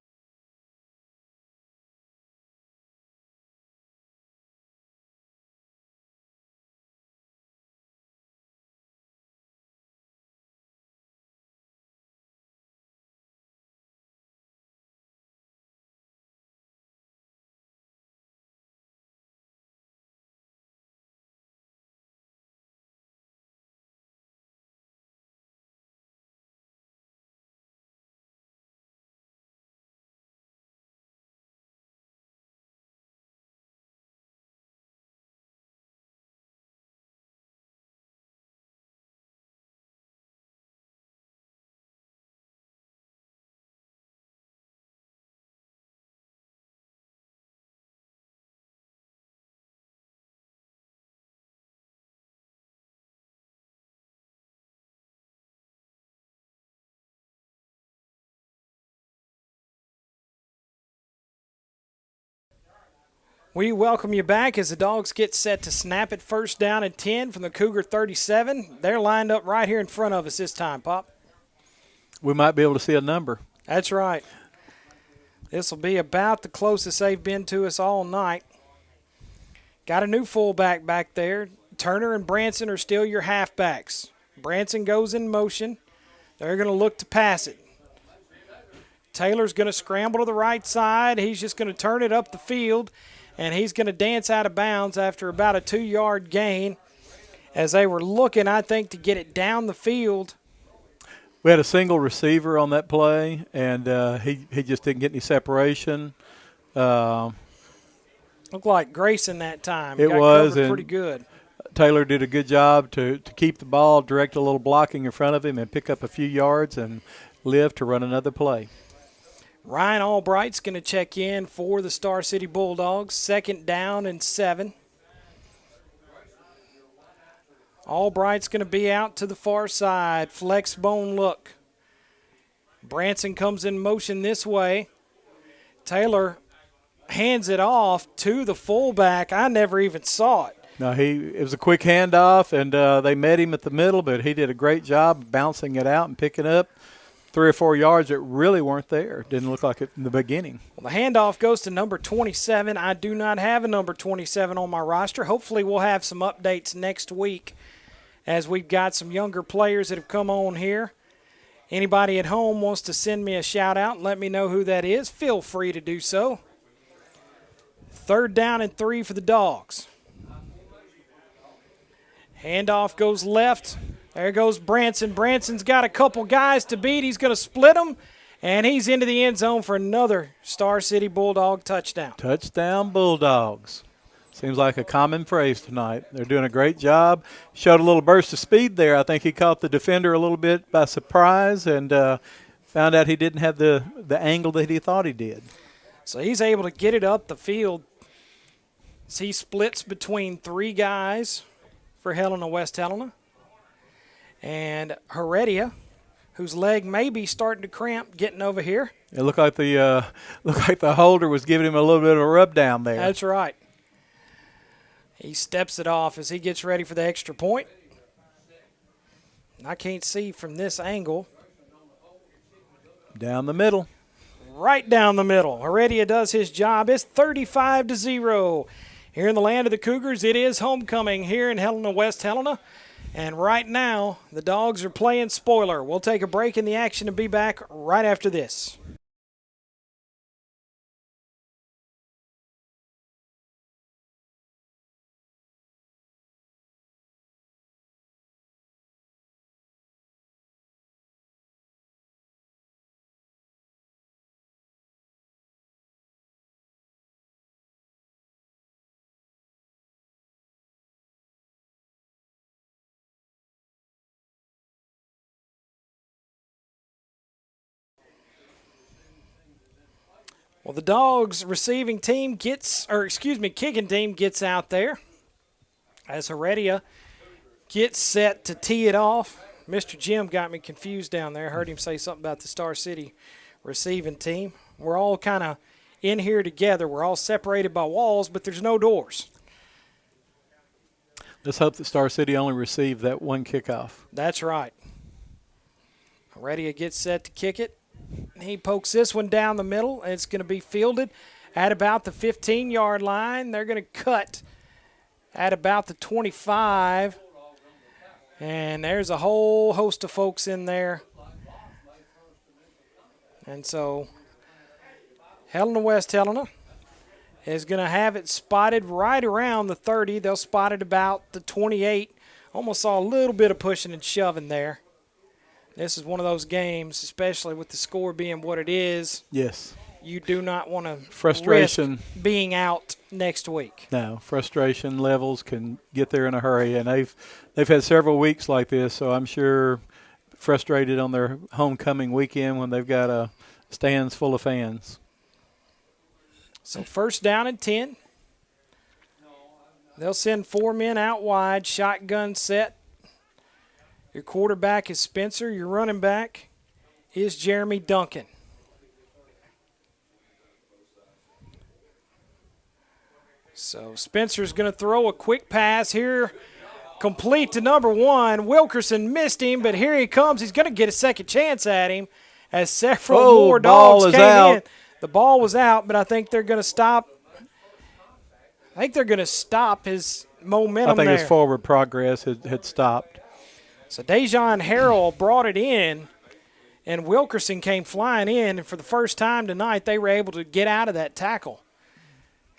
We welcome you back as the Dogs get set to snap it, first down and 10 from the Cougar 37. They're lined up right here in front of us this time, Pop. We might be able to see a number. That's right. This will be about the closest they've been to us all night. Got a new fullback back there. Turner and Branson are still your halfbacks. Branson goes in motion. They're going to look to pass it. Taylor's going to scramble to the right side. He's just going to turn it up the field, and he's going to dance out of bounds after about a 2-yard gain as they were looking, I think, to get it down the field. We had a single receiver on that play, and he just didn't get any separation. Looked like Grayson that time. It Got was covered pretty good. Taylor did a good job to keep the ball, direct a little blocking in front of him, and pick up a few yards and live to run another play. Ryan Albright's going to check in for the Star City Bulldogs. 2nd down and 7. Albright's going to be out to the far side. Flex bone look. Branson comes in motion this way. Taylor hands it off to the fullback. I never even saw it. No, it was a quick handoff, and they met him at the middle, but he did a great job bouncing it out and picking up 3 or 4 yards that really weren't there. Didn't look like it in the beginning. Well, the handoff goes to number 27. I do not have a number 27 on my roster. Hopefully we'll have some updates next week as we've got some younger players that have come on here. Anybody at home wants to send me a shout-out and let me know who that is, feel free to do so. 3rd down and 3 for the Dogs. Handoff goes left. There goes Branson. Branson's got a couple guys to beat. He's going to split them, and he's into the end zone for another Star City Bulldog touchdown. Touchdown Bulldogs. Seems like a common phrase tonight. They're doing a great job. Showed a little burst of speed there. I think he caught the defender a little bit by surprise and found out he didn't have the angle that he thought he did. So he's able to get it up the field. So he splits between 3 guys for Helena-West Helena. And Heredia, whose leg may be starting to cramp, getting over here. It looked like the holder was giving him a little bit of a rub down there. That's right. He steps it off as he gets ready for the extra point. I can't see from this angle. Down the middle. Right down the middle. Heredia does his job. It's 35-0. Here in the land of the Cougars, it is homecoming here in Helena-West Helena. And right now, the Dogs are playing spoiler. We'll take a break in the action and be back right after this. Well, the Dogs kicking team gets out there as Heredia gets set to tee it off. Mr. Jim got me confused down there. I heard him say something about the Star City receiving team. We're all kind of in here together. We're all separated by walls, but there's no doors. Let's hope that Star City only received that one kickoff. That's right. Heredia gets set to kick it. He pokes this one down the middle. It's going to be fielded at about the 15-yard line. They're going to cut at about the 25. And there's a whole host of folks in there. And so Helena-West Helena is going to have it spotted right around the 30. They'll spot it about the 28. Almost saw a little bit of pushing and shoving there. This is one of those games, especially with the score being what it is. Yes. You do not want to frustration risk being out next week. No, frustration levels can get there in a hurry, and they've had several weeks like this, so I'm sure frustrated on their homecoming weekend when they've got stands full of fans. So 1st down and 10. They'll send 4 men out wide, shotgun set. Your quarterback is Spencer. Your running back is Jeremy Duncan. So Spencer's going to throw a quick pass here, complete to number 1. Wilkerson missed him, but here he comes. He's going to get a second chance at him as several more dogs came in. The ball was out, but I think they're going to stop. I think they're going to stop his momentum there. I think his forward progress had stopped. So Dejuan Haney brought it in, and Wilkerson came flying in, and for the first time tonight, they were able to get out of that tackle.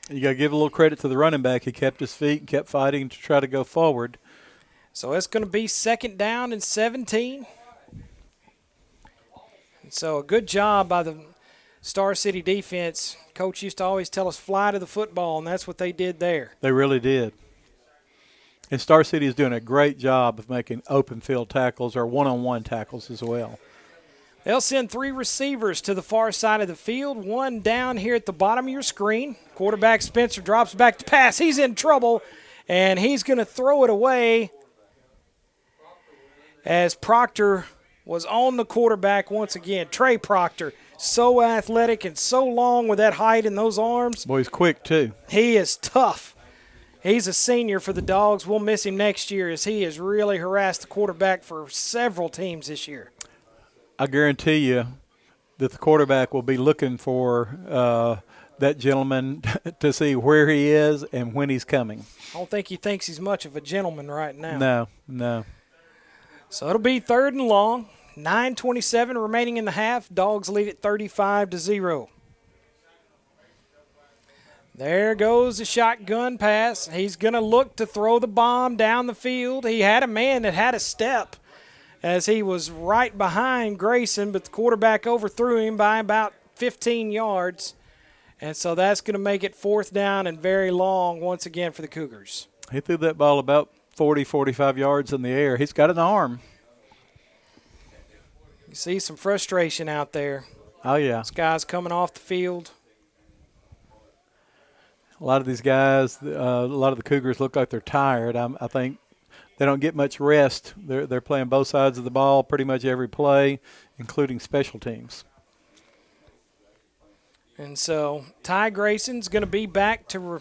You got to give a little credit to the running back. He kept his feet and kept fighting to try to go forward. So it's going to be 2nd down and 17. And so a good job by the Star City defense. Coach used to always tell us fly to the football, and that's what they did there. They really did. And Star City is doing a great job of making open field tackles or one-on-one tackles as well. They'll send 3 receivers to the far side of the field, 1 down here at the bottom of your screen. Quarterback Spencer drops back to pass. He's in trouble, and he's going to throw it away as Proctor was on the quarterback once again. Trey Proctor, so athletic and so long with that height and those arms. Boy, he's quick too. He is tough. He's a senior for the Dogs. We'll miss him next year as he has really harassed the quarterback for several teams this year. I guarantee you that the quarterback will be looking for that gentleman to see where he is and when he's coming. I don't think he thinks he's much of a gentleman right now. No. So it'll be 3rd and long. 9:27 remaining in the half. Dogs lead at 35-0. There goes the shotgun pass. He's going to look to throw the bomb down the field. He had a man that had a step as he was right behind Grayson, but the quarterback overthrew him by about 15 yards. And so that's going to make it 4th down and very long once again for the Cougars. He threw that ball about 40, 45 yards in the air. He's got an arm. You see some frustration out there. Oh, yeah. This guy's coming off the field. A lot of these guys, a lot of the Cougars look like they're tired. I think they don't get much rest. They're playing both sides of the ball pretty much every play, including special teams. And so Ty Grayson's going to be back to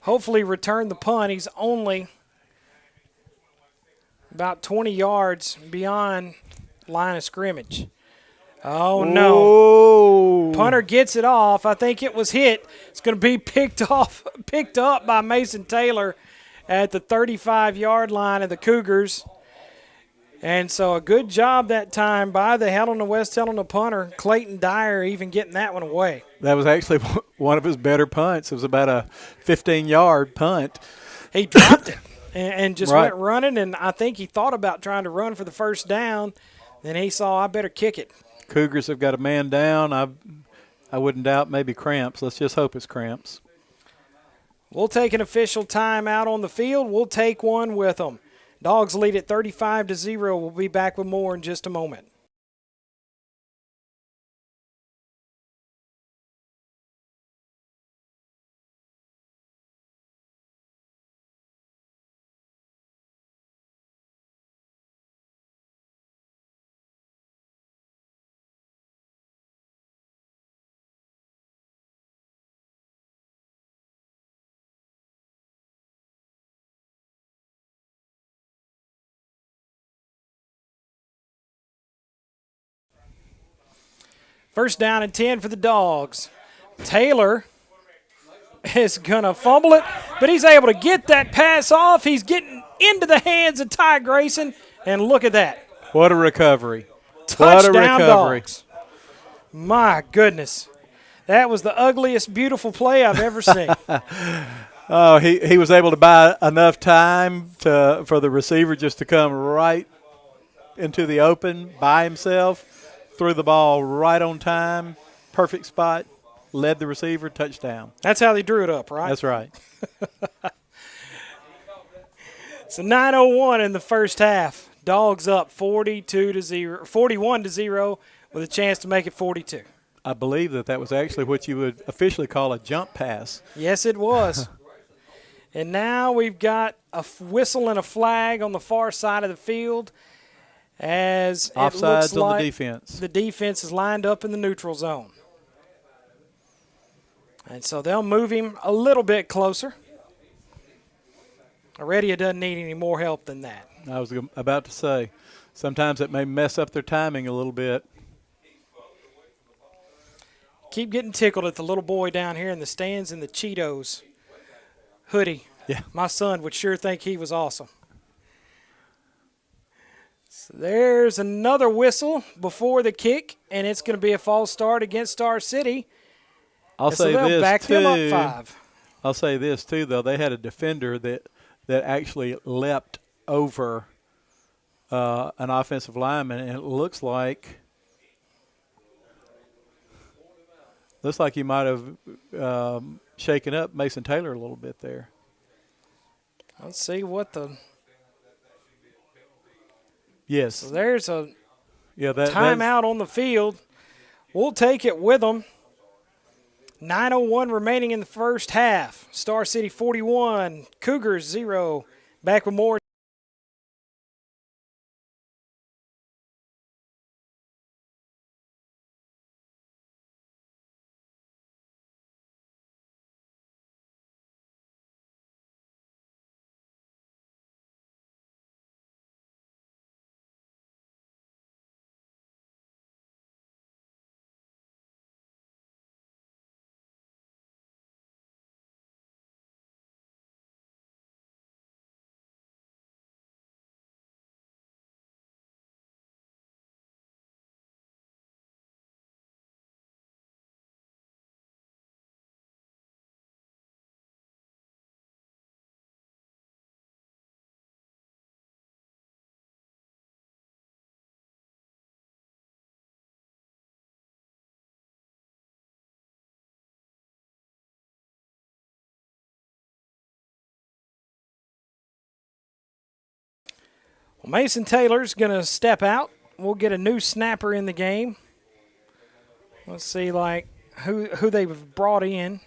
hopefully return the punt. He's only about 20 yards beyond line of scrimmage. Oh, no. Whoa. Punter gets it off. I think it was hit. It's going to be picked up by Mason Taylor at the 35-yard line of the Cougars. And so a good job that time by the Helena-West Helena punter, Clayton Dyer, even getting that one away. That was actually one of his better punts. It was about a 15-yard punt. He dropped it and just went running, and I think he thought about trying to run for the first down. Then he saw, I better kick it. Cougars have got a man down. I wouldn't doubt maybe cramps. Let's just hope it's cramps. We'll take an official timeout on the field. We'll take one with them. Dogs lead at 35-0. We'll be back with more in just a moment. First down and 10 for the Dogs. Taylor is going to fumble it, but he's able to get that pass off. He's getting into the hands of Ty Grayson, and look at that. What a recovery. Touchdown, what a recovery. Dogs. My goodness. That was the ugliest, beautiful play I've ever seen. Oh, he was able to buy enough time for the receiver just to come right into the open by himself. Threw the ball right on time, perfect spot, led the receiver, touchdown. That's how they drew it up, right? That's right. So 9:01 in the first half. Dogs up 41-0 with a chance to make it 42. I believe that was actually what you would officially call a jump pass. Yes, it was. And now we've got a whistle and a flag on the far side of the field. As offsides it looks like on the defense. The defense is lined up in the neutral zone. And so they'll move him a little bit closer. Heredia doesn't need any more help than that. I was about to say, sometimes it may mess up their timing a little bit. Keep getting tickled at the little boy down here in the stands in the Cheetos hoodie. Yeah. My son would sure think he was awesome. So there's another whistle before the kick, and it's going to be a false start against Star City. I'll say this, back too. them up 5. I'll say this, too, though. They had a defender that actually leapt over an offensive lineman, and it looks like he might have shaken up Mason Taylor a little bit there. Let's see what the – yes. So there's a that's timeout on the field. We'll take it with them. 9:01 remaining in the first half. Star City 41, Cougars 0. Back with more. Well, Mason Taylor's going to step out. We'll get a new snapper in the game. Let's see, who they've brought in.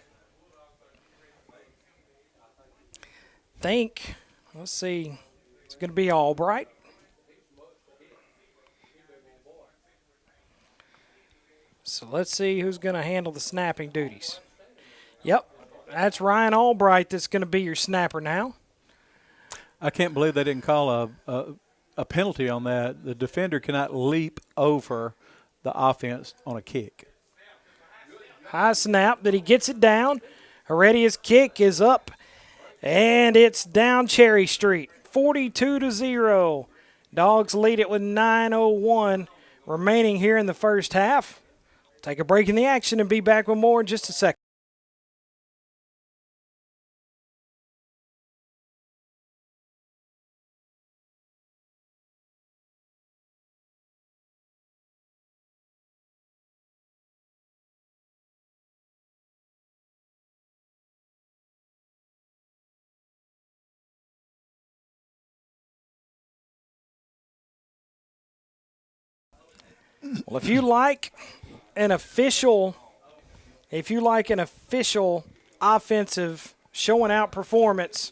Let's see, it's going to be Albright. So let's see who's going to handle the snapping duties. Yep, that's Ryan Albright that's going to be your snapper now. I can't believe they didn't call a penalty on that. The defender cannot leap over the offense on a kick. High snap, but he gets it down. Heredia's kick is up, and it's down Cherry Street, 42-0. Dogs lead it with 9:01 remaining here in the first half. Take a break in the action and be back with more in just a second. Well, if you like an official offensive showing out performance,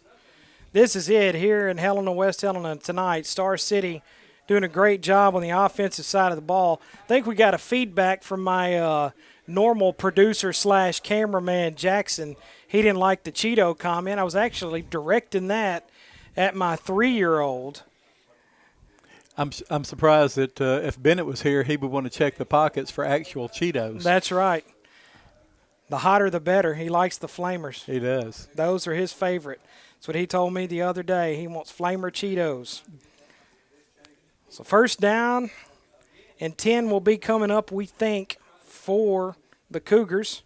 this is it here in Helena-West Helena tonight. Star City doing a great job on the offensive side of the ball. I think we got a feedback from my normal producer / cameraman, Jackson. He didn't like the Cheeto comment. I was actually directing that at my 3-year-old. I'm surprised that if Bennett was here, he would want to check the pockets for actual Cheetos. That's right. The hotter the better. He likes the flamers. He does. Those are his favorite. That's what he told me the other day. He wants flamer Cheetos. So first down and 10 will be coming up, we think, for the Cougars.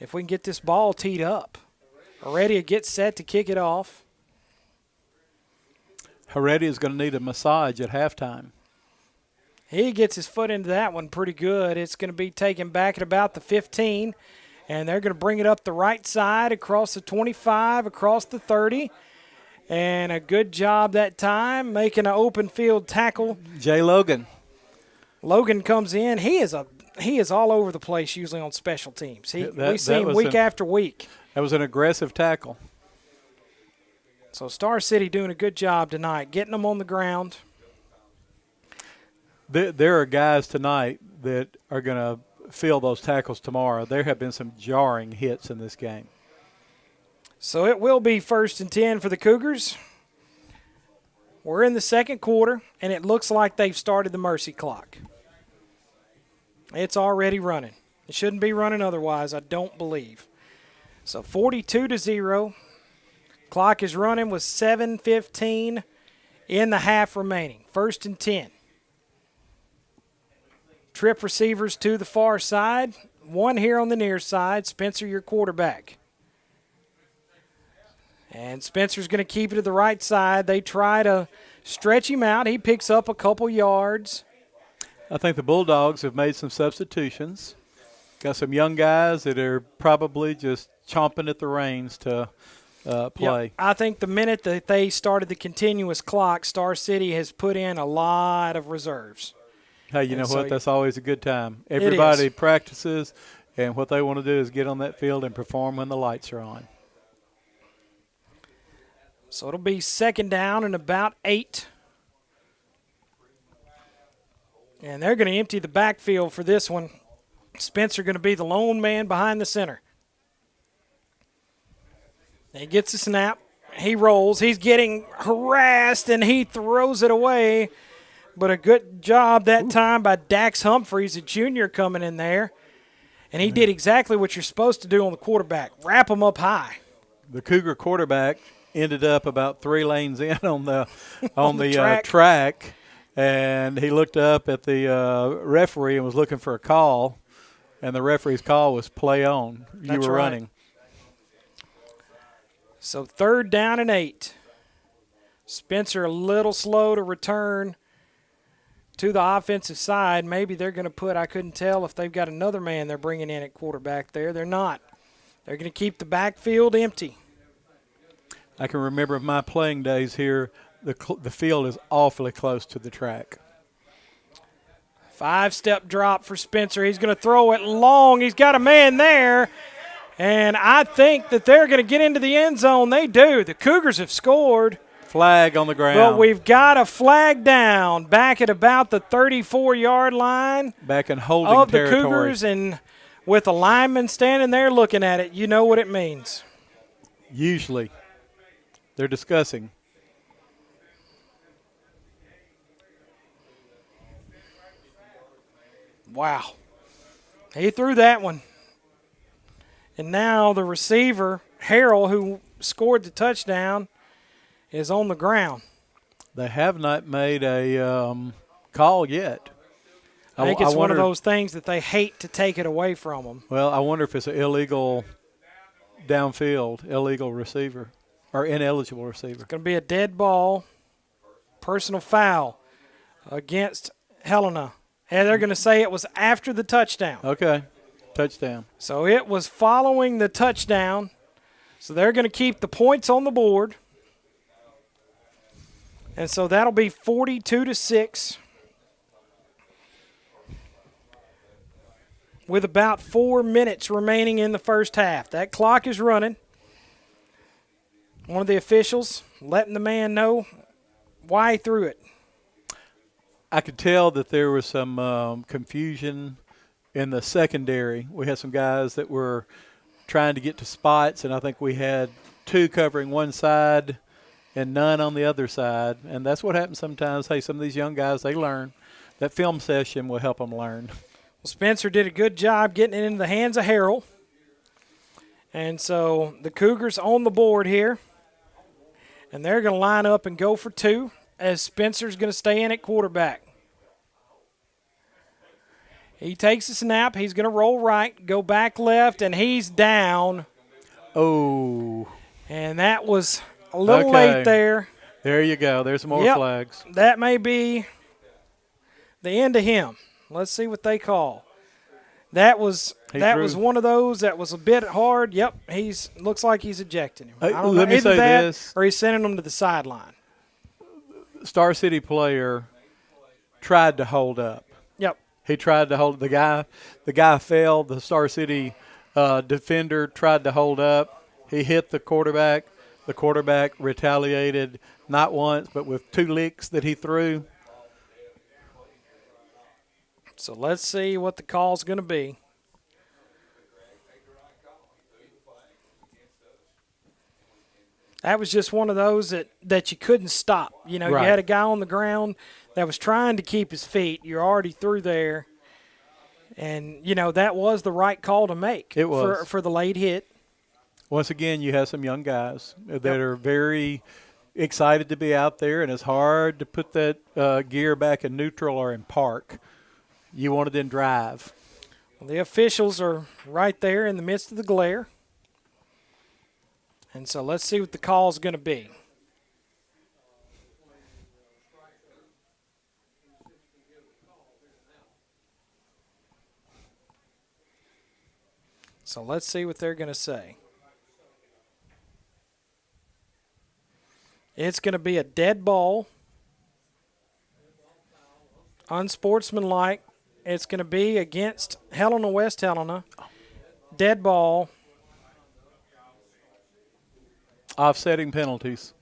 If we can get this ball teed up. Heredia gets set to kick it off. Heredia is going to need a massage at halftime. He gets his foot into that one pretty good. It's going to be taken back at about the 15, and they're going to bring it up the right side across the 25, across the 30. And a good job that time making an open field tackle. Jay Logan. Logan comes in. He is all over the place usually on special teams. We see him week after week. That was an aggressive tackle. So Star City doing a good job tonight, getting them on the ground. There are guys tonight that are going field those tackles tomorrow. There have been some jarring hits in this game. So it will be 1st and 10 for the Cougars. We're in the second quarter, and it looks like they've started the mercy clock. It's already running. It shouldn't be running otherwise, I don't believe. So 42-0. Clock is running with 7:15 in the half remaining. 1st and 10. Trip receivers to the far side. One here on the near side. Spencer, your quarterback. And Spencer's going to keep it to the right side. They try to stretch him out. He picks up a couple yards. I think the Bulldogs have made some substitutions. Got some young guys that are probably just chomping at the reins to play. Yep. I think the minute that they started the continuous clock, Star City has put in a lot of reserves. Hey, you know so what? That's always a good time. Everybody practices, and what they want to do is get on that field and perform when the lights are on. So it'll be 2nd down and about 8. And they're going to empty the backfield for this one. Spencer going to be the lone man behind the center. He gets a snap. He rolls. He's getting harassed, and he throws it away. But a good job that time by Dax Humphreys, a junior coming in there. And he did exactly what you're supposed to do on the quarterback, wrap him up high. The Cougar quarterback ended up about 3 lanes in on the track, and he looked up at the referee and was looking for a call, and the referee's call was play on. You were running. So 3rd down and 8. Spencer a little slow to return to the offensive side. Maybe they're going to put, I couldn't tell if they've got another man they're bringing in at quarterback there. They're not. They're going to keep the backfield empty. I can remember my playing days here, the field is awfully close to the track. 5-step drop for Spencer. He's going to throw it long. He's got a man there, and I think that they're going to get into the end zone. They do. The Cougars have scored. Flag on the ground. But we've got a flag down back at about the 34-yard line. Back in holding of the territory. Cougars, and with a lineman standing there looking at it, you know what it means. Usually. They're discussing. Wow. He threw that one. And now the receiver, Harrell, who scored the touchdown, is on the ground. They have not made a call yet. I think it's one of those things that they hate to take it away from them. Well, I wonder if it's an illegal downfield, illegal receiver, or ineligible receiver. It's going to be a dead ball, personal foul against Helena. And they're going to say it was after the touchdown. Okay, touchdown. So it was following the touchdown. So they're going to keep the points on the board. And so that'll be 42-6. With about 4 minutes remaining in the first half. That clock is running. One of the officials letting the man know why he threw it. I could tell that there was some confusion in the secondary. We had some guys that were trying to get to spots, and I think we had 2 covering one side and none on the other side. And that's what happens sometimes. Hey, some of these young guys, they learn. That film session will help them learn. Well, Spencer did a good job getting it into the hands of Harrell. And so the Cougars on the board here. And they're going to line up and go for 2 as Spencer's going to stay in at quarterback. He takes a snap. He's going to roll right, go back left, and he's down. Oh. And that was a little late there. There you go. There's more flags. That may be the end of him. Let's see what they call. That was one of those that was a bit hard. Yep, looks like he's ejecting him. I don't know, let me say this. Or he's sending him to the sideline. Star City player tried to hold up. Yep. He tried to hold the guy. The guy fell. The Star City defender tried to hold up. He hit the quarterback. The quarterback retaliated not once but with 2 licks that he threw. So let's see what the call's going to be. That was just one of those that you couldn't stop. You know, Right. you had a guy on the ground that was trying to keep his feet. You're already through there. And, you know, that was the right call to make It was. for the late hit. Once again, you have some young guys that are very excited to be out there, and it's hard to put that gear back in neutral or in park. You want it in drive. Well, the officials are right there in the midst of the glare. And so let's see what the call is going to be. So let's see what they're going to say. It's going to be a dead ball, unsportsmanlike. It's going to be against Helena-West Helena. Dead ball. Offsetting penalties.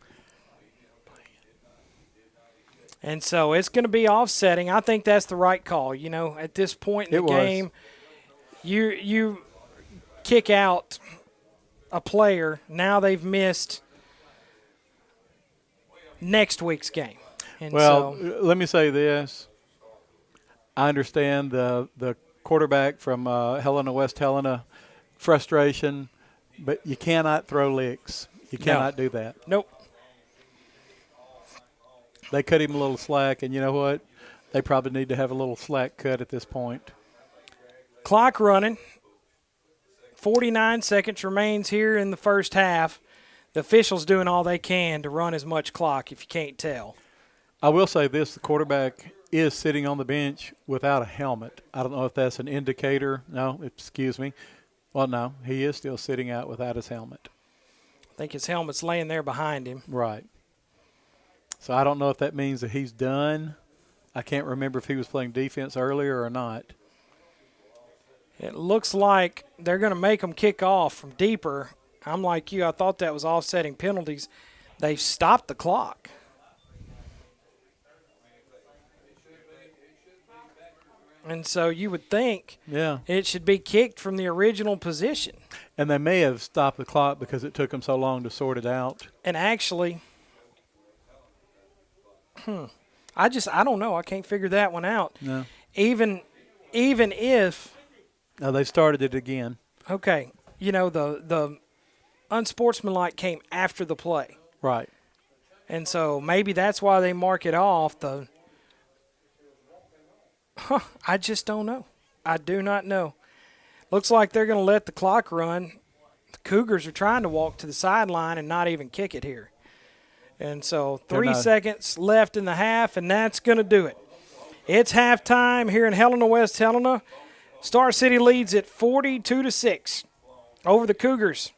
And so it's going to be offsetting. I think that's the right call. You know, at this point in the game, you kick out a player. Now they've missed next week's game. And well, so, let me say this. I understand the quarterback from Helena-West Helena frustration, but you cannot throw licks. You cannot do that. Nope. They cut him a little slack, and you know what? They probably need to have a little slack cut at this point. Clock running. 49 seconds remains here in the first half. The officials doing all they can to run as much clock, if you can't tell. I will say this. The quarterback is sitting on the bench without a helmet. I don't know if that's an indicator. No, excuse me. Well, no, he is still sitting out without his helmet. I think his helmet's laying there behind him. Right. So I don't know if that means that he's done. I can't remember if he was playing defense earlier or not. It looks like they're going to make them kick off from deeper. I'm like you. I thought that was offsetting penalties. They've stopped the clock. And so you would think it should be kicked from the original position. And they may have stopped the clock because it took them so long to sort it out. And actually, I don't know. I can't figure that one out. No. Even if. No, they started it again. Okay. You know, the unsportsmanlike came after the play. Right. And so maybe that's why they mark it off. I just don't know. I do not know. Looks like they're going to let the clock run. The Cougars are trying to walk to the sideline and not even kick it here. And so 3 seconds left in the half, and that's going to do it. It's halftime here in Helena-West Helena. Star City leads at 42-6 over the Cougars.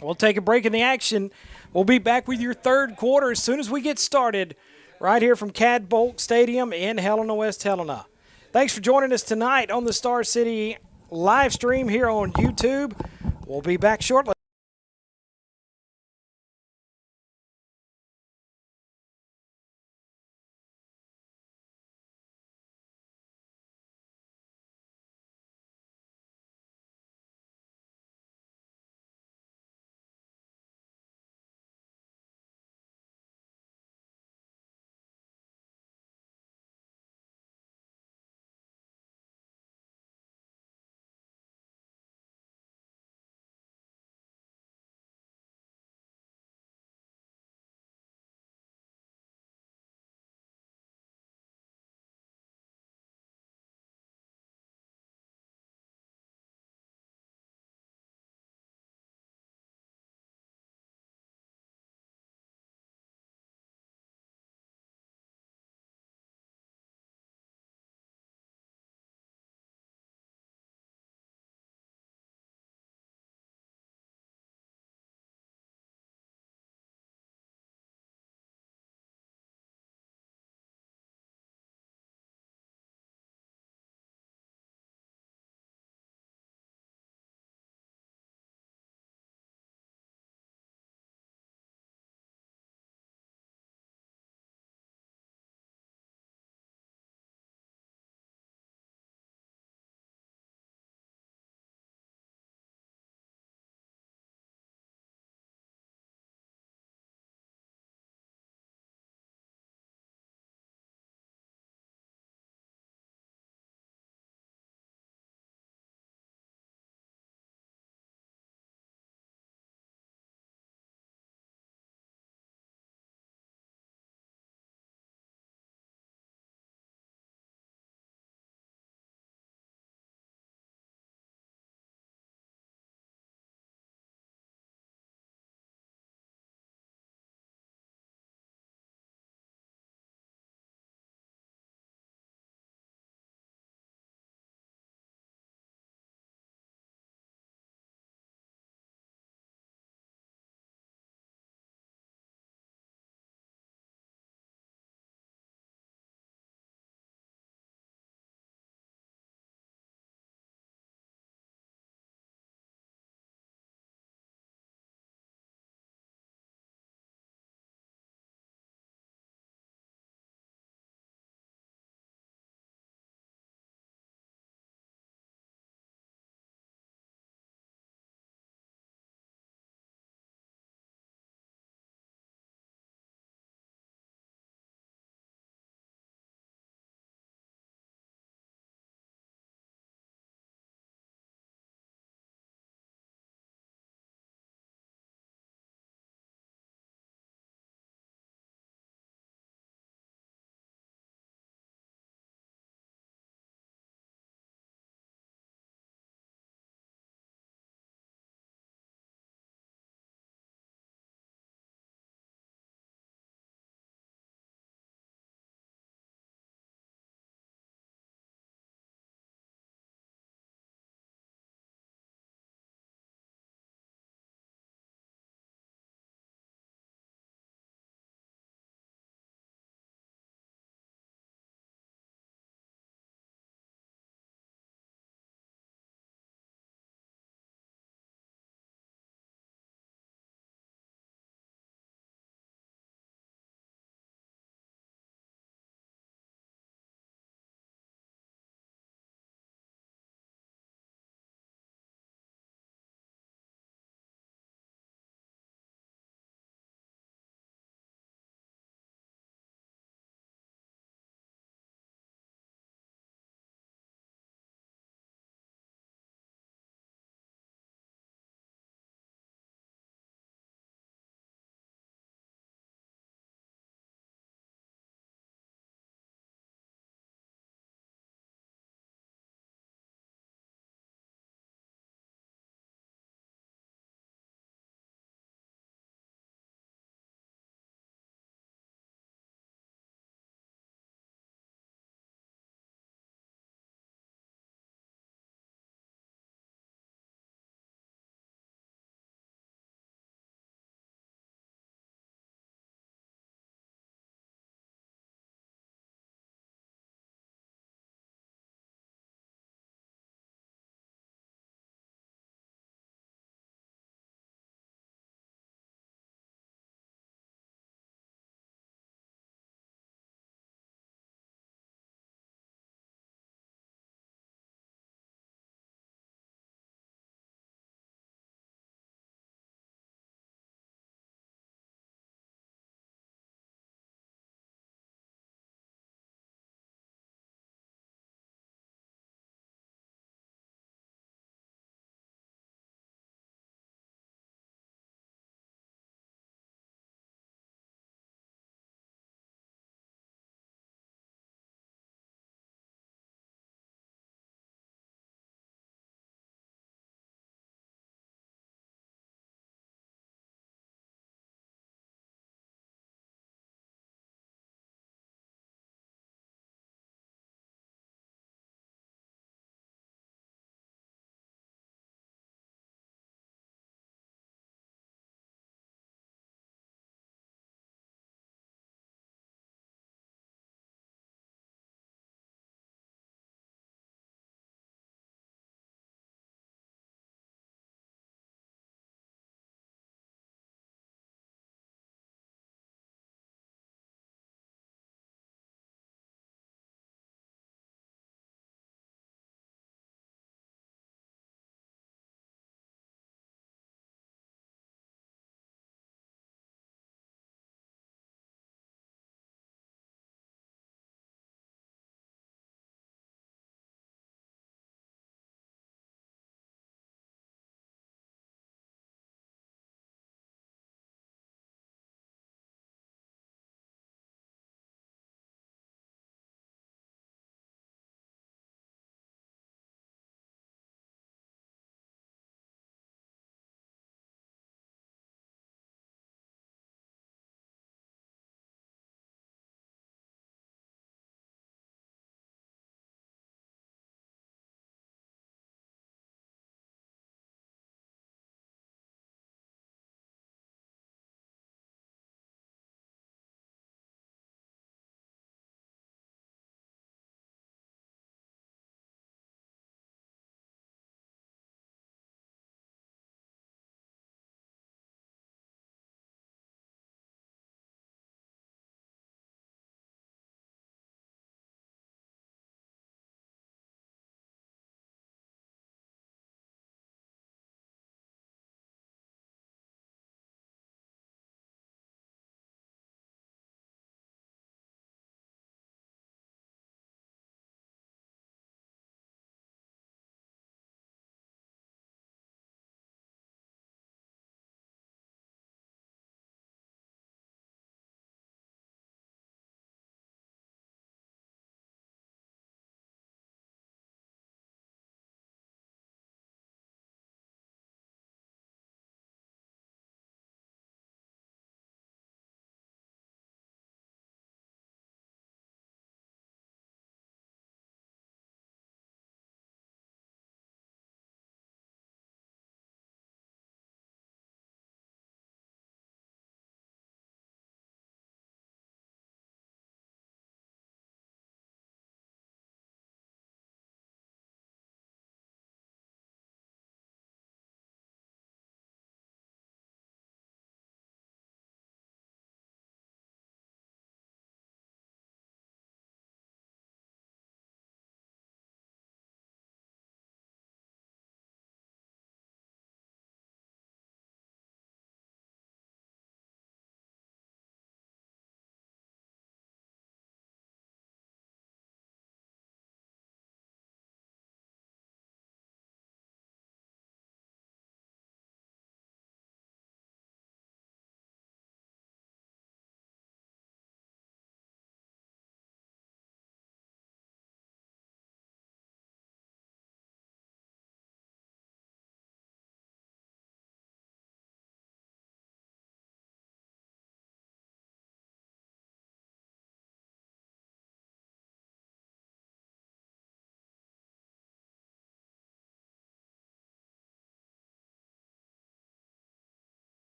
We'll take a break in the action. We'll be back with your third quarter as soon as we get started right here from Cadbolt Stadium in Helena-West Helena. Thanks for joining us tonight on the Star City live stream here on YouTube. We'll be back shortly.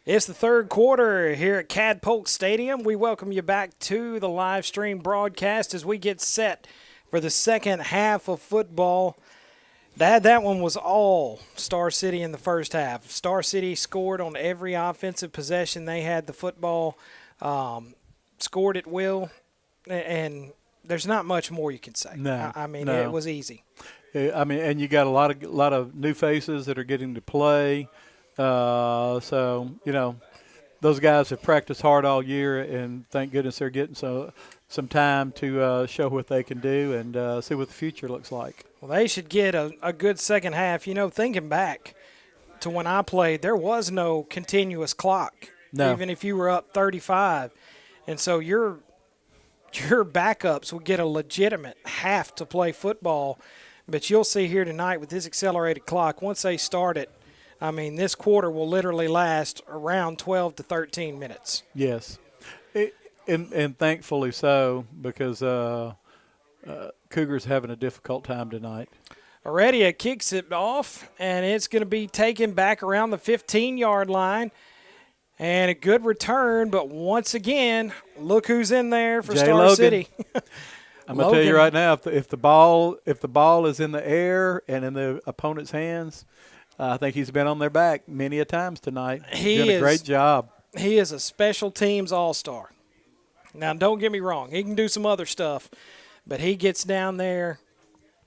It's the third quarter here at Cadpolk Stadium. We welcome you back to the live stream broadcast as we get set for the second half of football. Dad, that one was all Star City in the first half. Star City scored on every offensive possession. They had the football, scored at will, and there's not much more you can say. No, It was easy. And you got a lot of new faces that are getting to play. So those guys have practiced hard all year, and thank goodness they're getting some time to show what they can do and see what the future looks like. Well, they should get a good second half. Thinking back to when I played, there was no continuous clock, even if you were up 35. And so your backups would get a legitimate half to play football. But you'll see here tonight with this accelerated clock, once they start it, this quarter will literally last around 12 to 13 minutes. Yes, and thankfully so, because Cougars having a difficult time tonight. Heredia kicks it off, and it's going to be taken back around the 15-yard line. And a good return, but once again, look who's in there for Star Logan. City. I'm going to tell you right now, if the ball is in the air and in the opponent's hands, I think he's been on their back many a times tonight. He's doing a great job. He is a special teams all-star. Now, don't get me wrong. He can do some other stuff, but he gets down there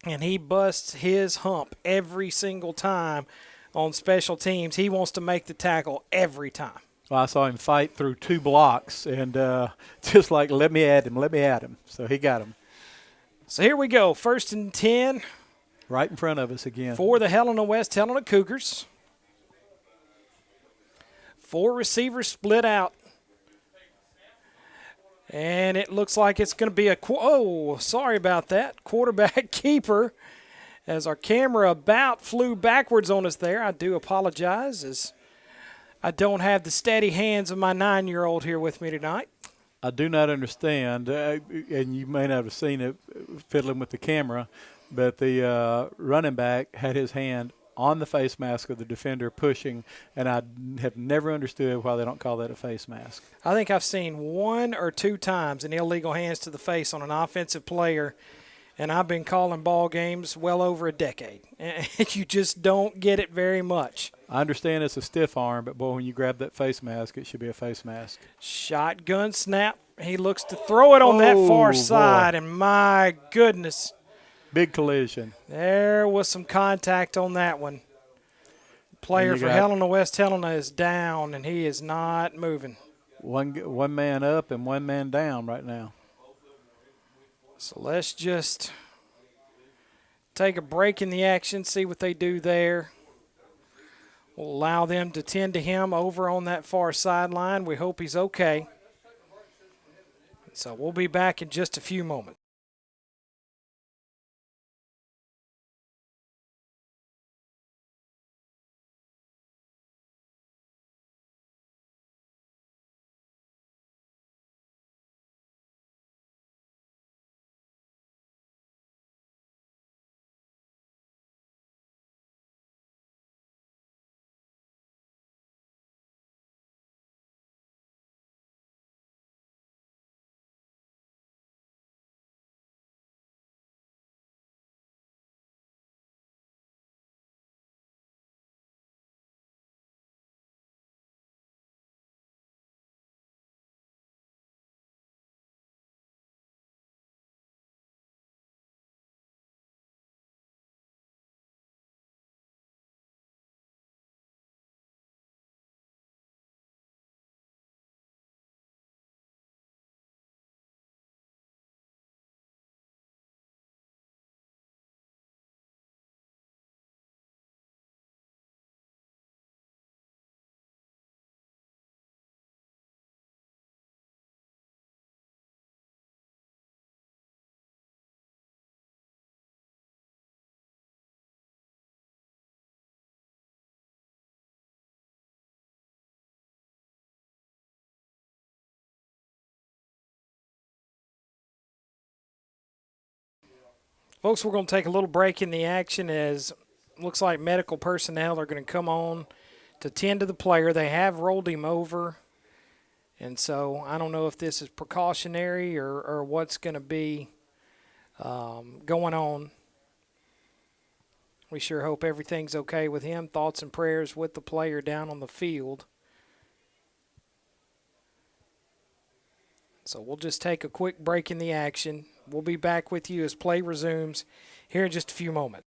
and he busts his hump every single time on special teams. He wants to make the tackle every time. Well, I saw him fight through 2 blocks and just like, let me at him. So he got him. So here we go, 1st and 10. Right in front of us again. For the Helena-West Helena Cougars. 4 receivers split out. And it looks like it's going to be sorry about that. Quarterback keeper, as our camera about flew backwards on us there. I do apologize, as I don't have the steady hands of my 9-year-old here with me tonight. I do not understand, and you may not have seen it fiddling with the camera, but the running back had his hand on the face mask of the defender pushing, and I have never understood why they don't call that a face mask. I think I've seen 1 or 2 times an illegal hands to the face on an offensive player, and I've been calling ball games well over a decade. And you just don't get it very much. I understand it's a stiff arm, but, boy, when you grab that face mask, it should be a face mask. Shotgun snap. He looks to throw it on that far side, and my goodness. Big collision. There was some contact on that one. Player for Helena-West Helena is down, and he is not moving. One man up and 1 man down right now. So let's just take a break in the action, see what they do there. We'll allow them to tend to him over on that far sideline. We hope he's okay. So we'll be back in just a few moments. Folks, we're going to take a little break in the action as looks like medical personnel are going to come on to tend to the player. They have rolled him over, and so I don't know if this is precautionary or what's going to be going on. We sure hope everything's okay with him. Thoughts and prayers with the player down on the field. So we'll just take a quick break in the action. We'll be back with you as play resumes here in just a few moments.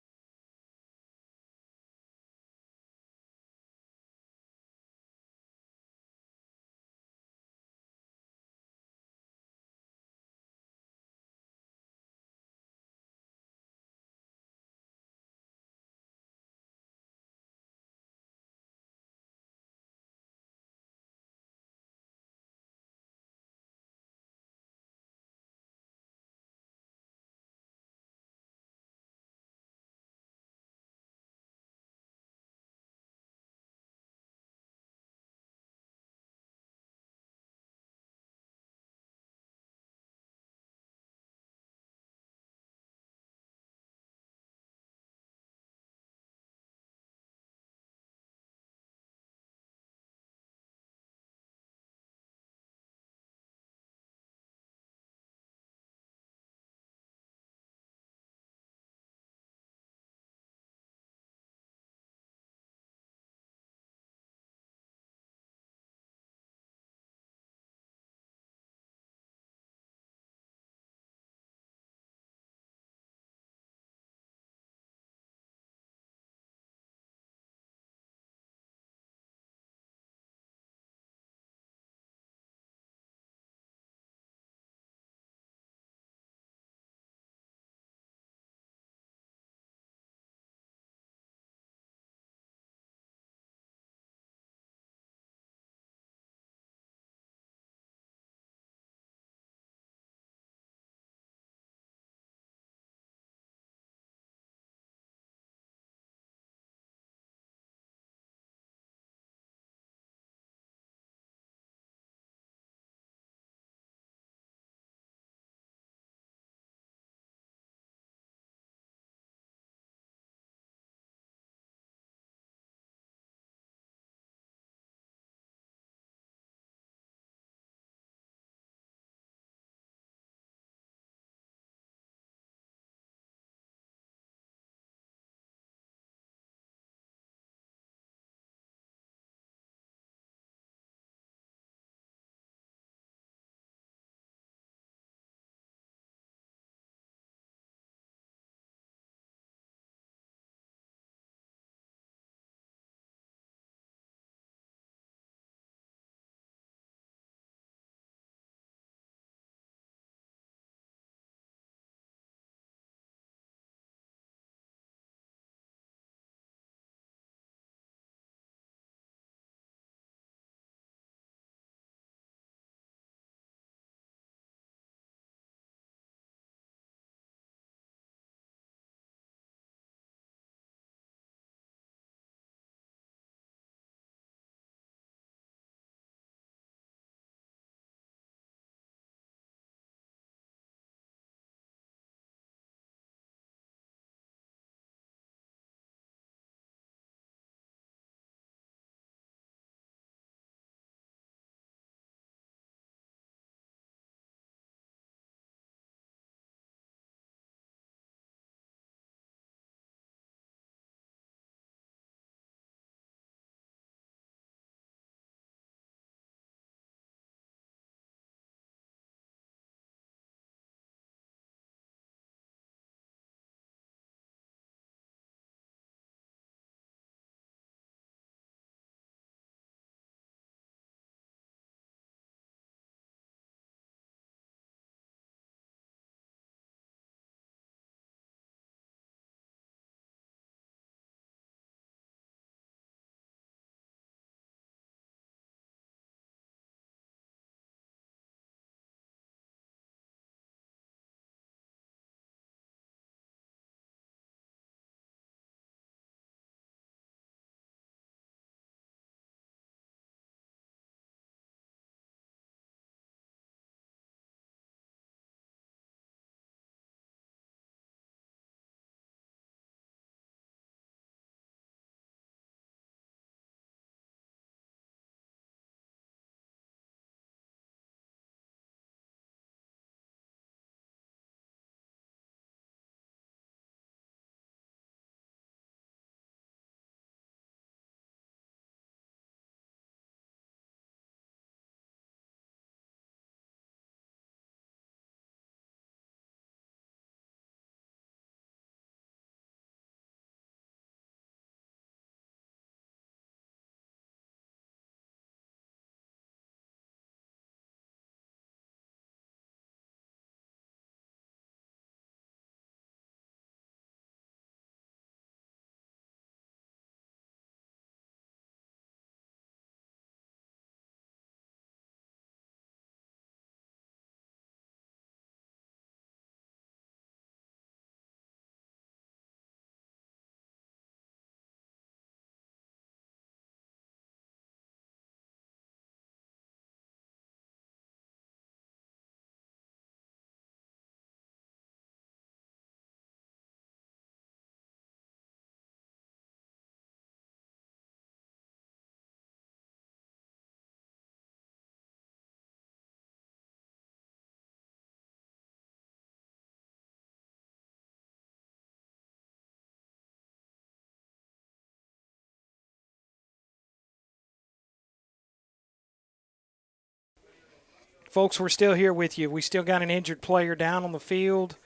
Folks, we're still here with you. We still got an injured player down on the field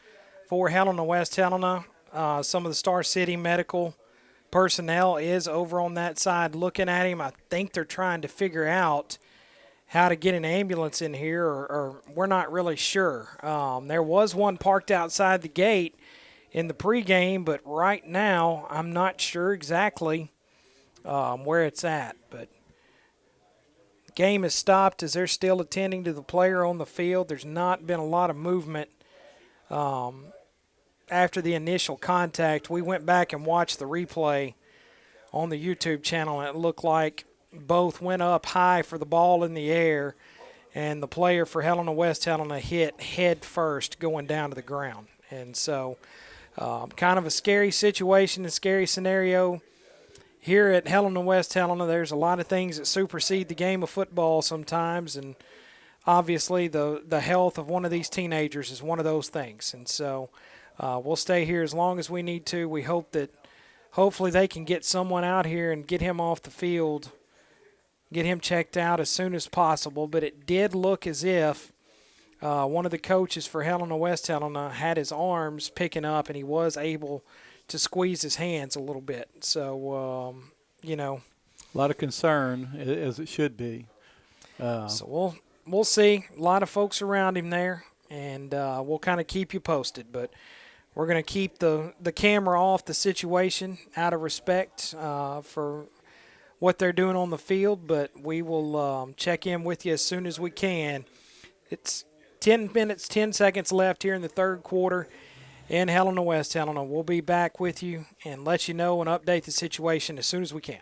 for Helena-West Helena. Some of the Star City medical personnel is over on that side looking at him. I think they're trying to figure out how to get an ambulance in here, or we're not really sure. There was one parked outside the gate in the pregame, but right now I'm not sure exactly where it's at. But game is stopped as they're still attending to the player on the field. There's not been a lot of movement after the initial contact. We went back and watched the replay on the YouTube channel, and it looked like both went up high for the ball in the air, and the player for Helena-West Helena hit head first going down to the ground. And so kind of a scary situation, a scary scenario. Here at Helena-West Helena, there's a lot of things that supersede the game of football sometimes, and obviously the health of one of these teenagers is one of those things. And so we'll stay here as long as we need to. We hope that hopefully they can get someone out here and get him off the field, get him checked out as soon as possible. But it did look as if one of the coaches for Helena-West Helena had his arms picking up, and he was able to squeeze his hands a little bit. So, a lot of concern, as it should be. So we'll see. A lot of folks around him there, and we'll kind of keep you posted. But we're going to keep the camera off the situation out of respect for what they're doing on the field, but we will check in with you as soon as we can. It's 10 minutes, 10 seconds left here in the third quarter in Helena-West Helena. We'll be back with you and let you know and update the situation as soon as we can.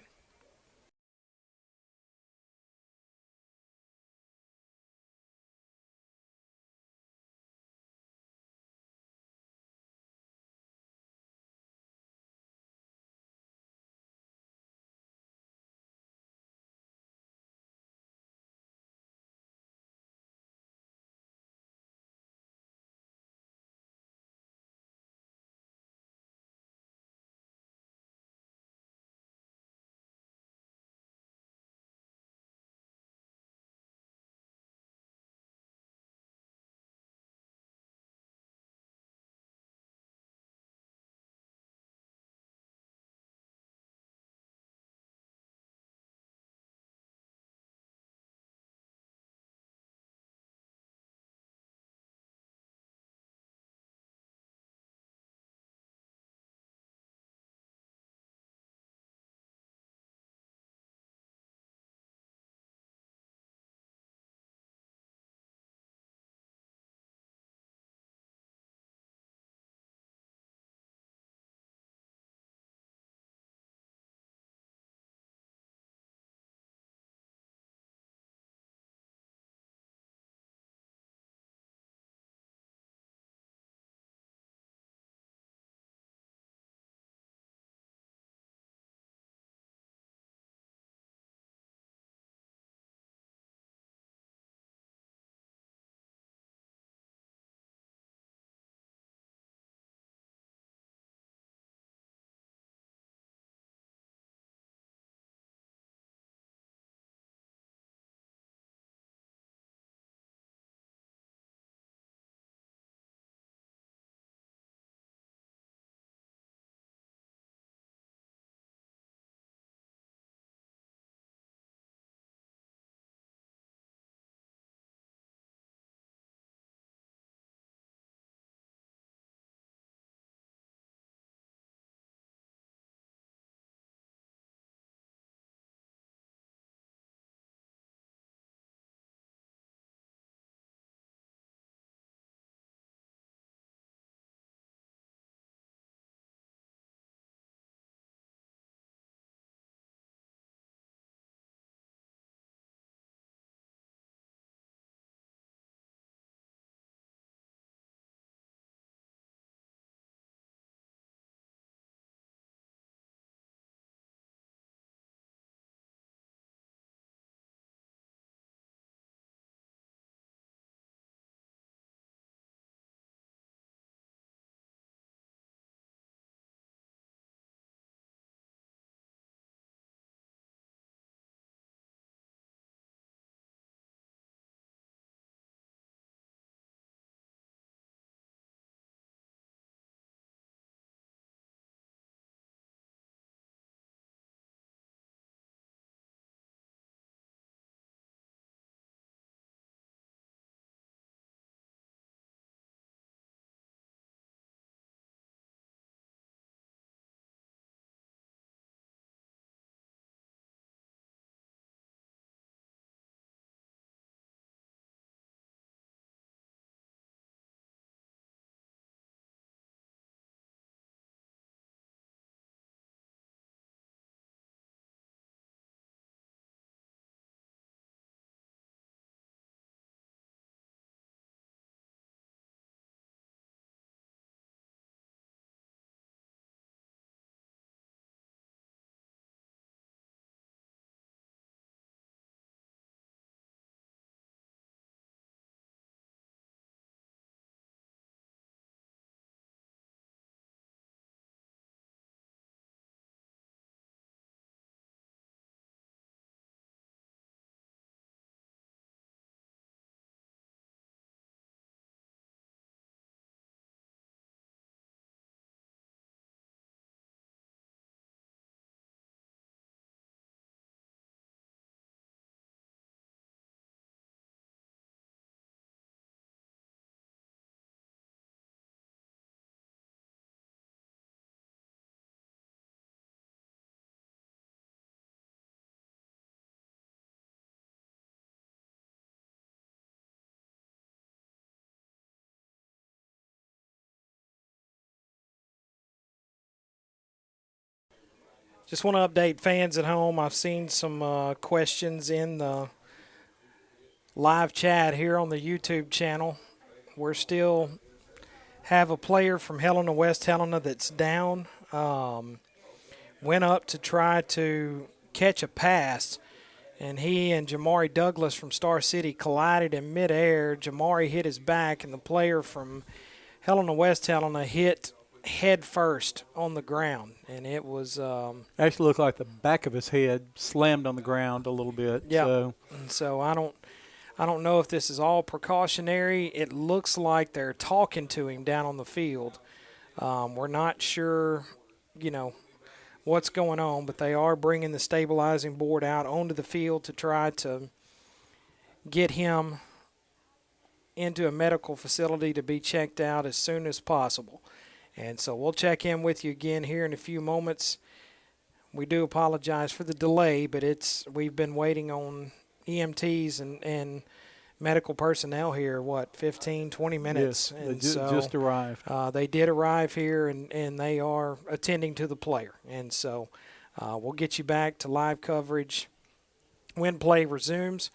just want to update fans at home. I've seen some questions in the live chat here on the YouTube channel. We're still have a player from Helena-West Helena that's down. Went up to try to catch a pass, and he and Jamari Douglas from Star City collided in midair. Jamari hit his back, and the player from Helena-West Helena hit head first on the ground, and it was actually looked like the back of his head slammed on the ground a little bit. Yeah. So. And so I don't know if this is all precautionary. It looks like they're talking to him down on the field. We're not sure, what's going on, but they are bringing the stabilizing board out onto the field to try to get him into a medical facility to be checked out as soon as possible. And so we'll check in with you again here in a few moments. We do apologize for the delay, but we've been waiting on EMTs and medical personnel here, 15, 20 minutes. Yes, and they just arrived. They did arrive here, and they are attending to the player. And so we'll get you back to live coverage when play resumes.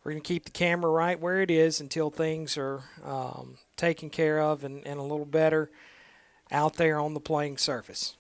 We're going to keep the camera right where it is until things are taken care of and a little better out there on the playing surface.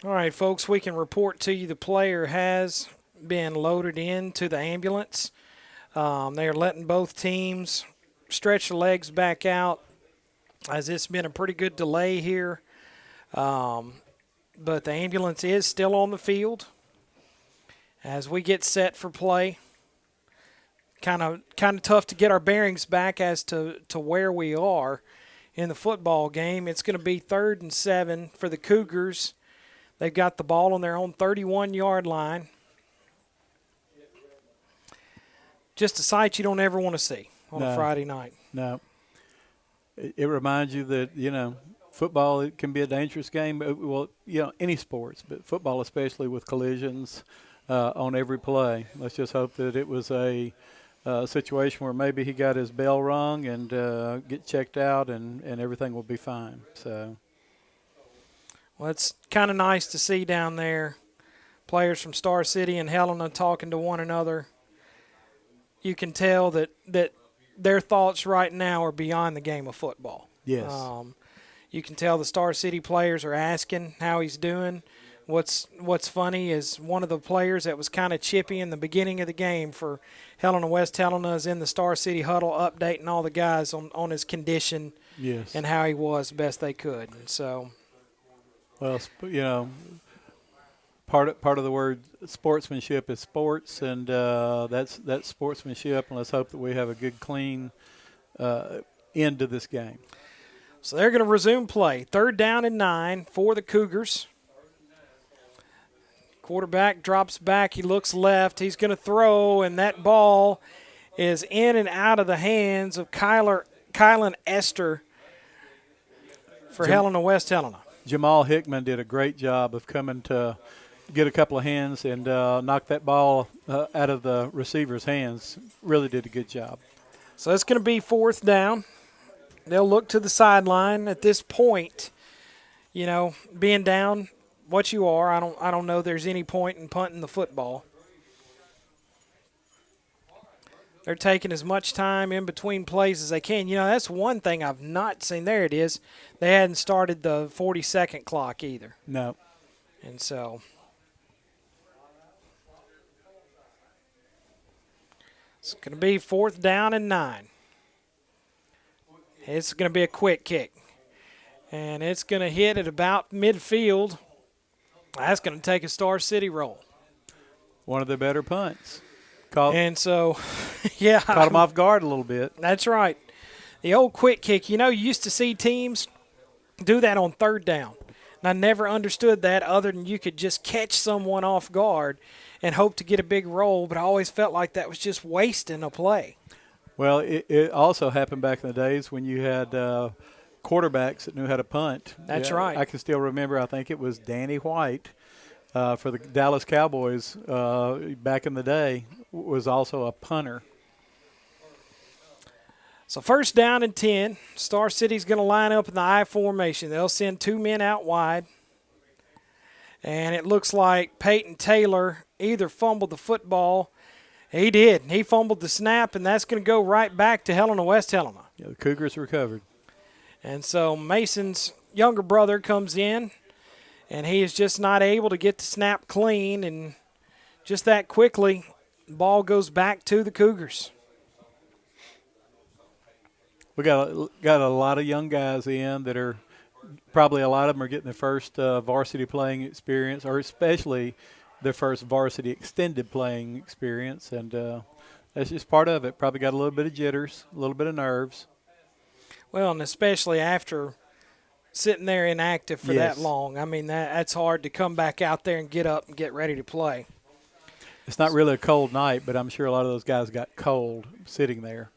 All right, folks, we can report to you the player has been loaded into the ambulance. They are letting both teams stretch the legs back out, as it's been a pretty good delay here. But the ambulance is still on the field as we get set for play. Kind of tough to get our bearings back as to where we are in the football game. It's going to be 3rd and 7 for the Cougars. They've got the ball on their own 31-yard line. Just a sight you don't ever want to see on a Friday night. No. It reminds you that, football, it can be a dangerous game. Well, any sports, but football especially with collisions on every play. Let's just hope that it was a situation where maybe he got his bell rung and get checked out and everything will be fine. So. Well, it's kind of nice to see down there players from Star City and Helena talking to one another. You can tell that their thoughts right now are beyond the game of football. Yes. You can tell the Star City players are asking how he's doing. What's funny is one of the players that was kind of chippy in the beginning of the game for Helena-West Helena is in the Star City huddle updating all the guys on his condition and how he was best they could. And so, well, part of the word sportsmanship is sports, and that's sportsmanship. And let's hope that we have a good, clean end to this game. So they're going to resume play. 3rd down and 9 for the Cougars. Quarterback drops back. He looks left. He's going to throw, and that ball is in and out of the hands of Kylan Esther for Helena-West Helena. Jamal Hickman did a great job of coming to get a couple of hands and knock that ball out of the receiver's hands. Really did a good job. So it's going to be 4th down. They'll look to the sideline at this point. Being down what you are, I don't know there's any point in punting the football. They're taking as much time in between plays as they can. That's one thing I've not seen. There it is. They hadn't started the 40-second clock either. No. And so it's going to be 4th down and 9. It's going to be a quick kick. And it's going to hit at about midfield. That's going to take a Star City roll. One of the better punts. And so, yeah. Caught him off guard a little bit. That's right. The old quick kick. You used to see teams do that on 3rd down. And I never understood that other than you could just catch someone off guard and hope to get a big roll, but I always felt like that was just wasting a play. Well, it also happened back in the days when you had quarterbacks that knew how to punt. That's right. I can still remember, I think it was Danny White for the Dallas Cowboys back in the day was also a punter. So 1st down and 10. Star City's going to line up in the I formation. They'll send 2 men out wide. And it looks like Peyton Taylor either fumbled the football. He did. He fumbled the snap, and that's going to go right back to Helena-West Helena. Yeah, the Cougars recovered. And so Mason's younger brother comes in, and he is just not able to get the snap clean. And just that quickly, the ball goes back to the Cougars. We got a lot of young guys in that are probably a lot of them are getting their first varsity playing experience, or especially their first varsity extended playing experience, and that's just part of it. Probably got a little bit of jitters, a little bit of nerves. Well, and especially after sitting there inactive for that long. I mean, that's hard to come back out there and get up and get ready to play. It's not really a cold night, but I'm sure a lot of those guys got cold sitting there.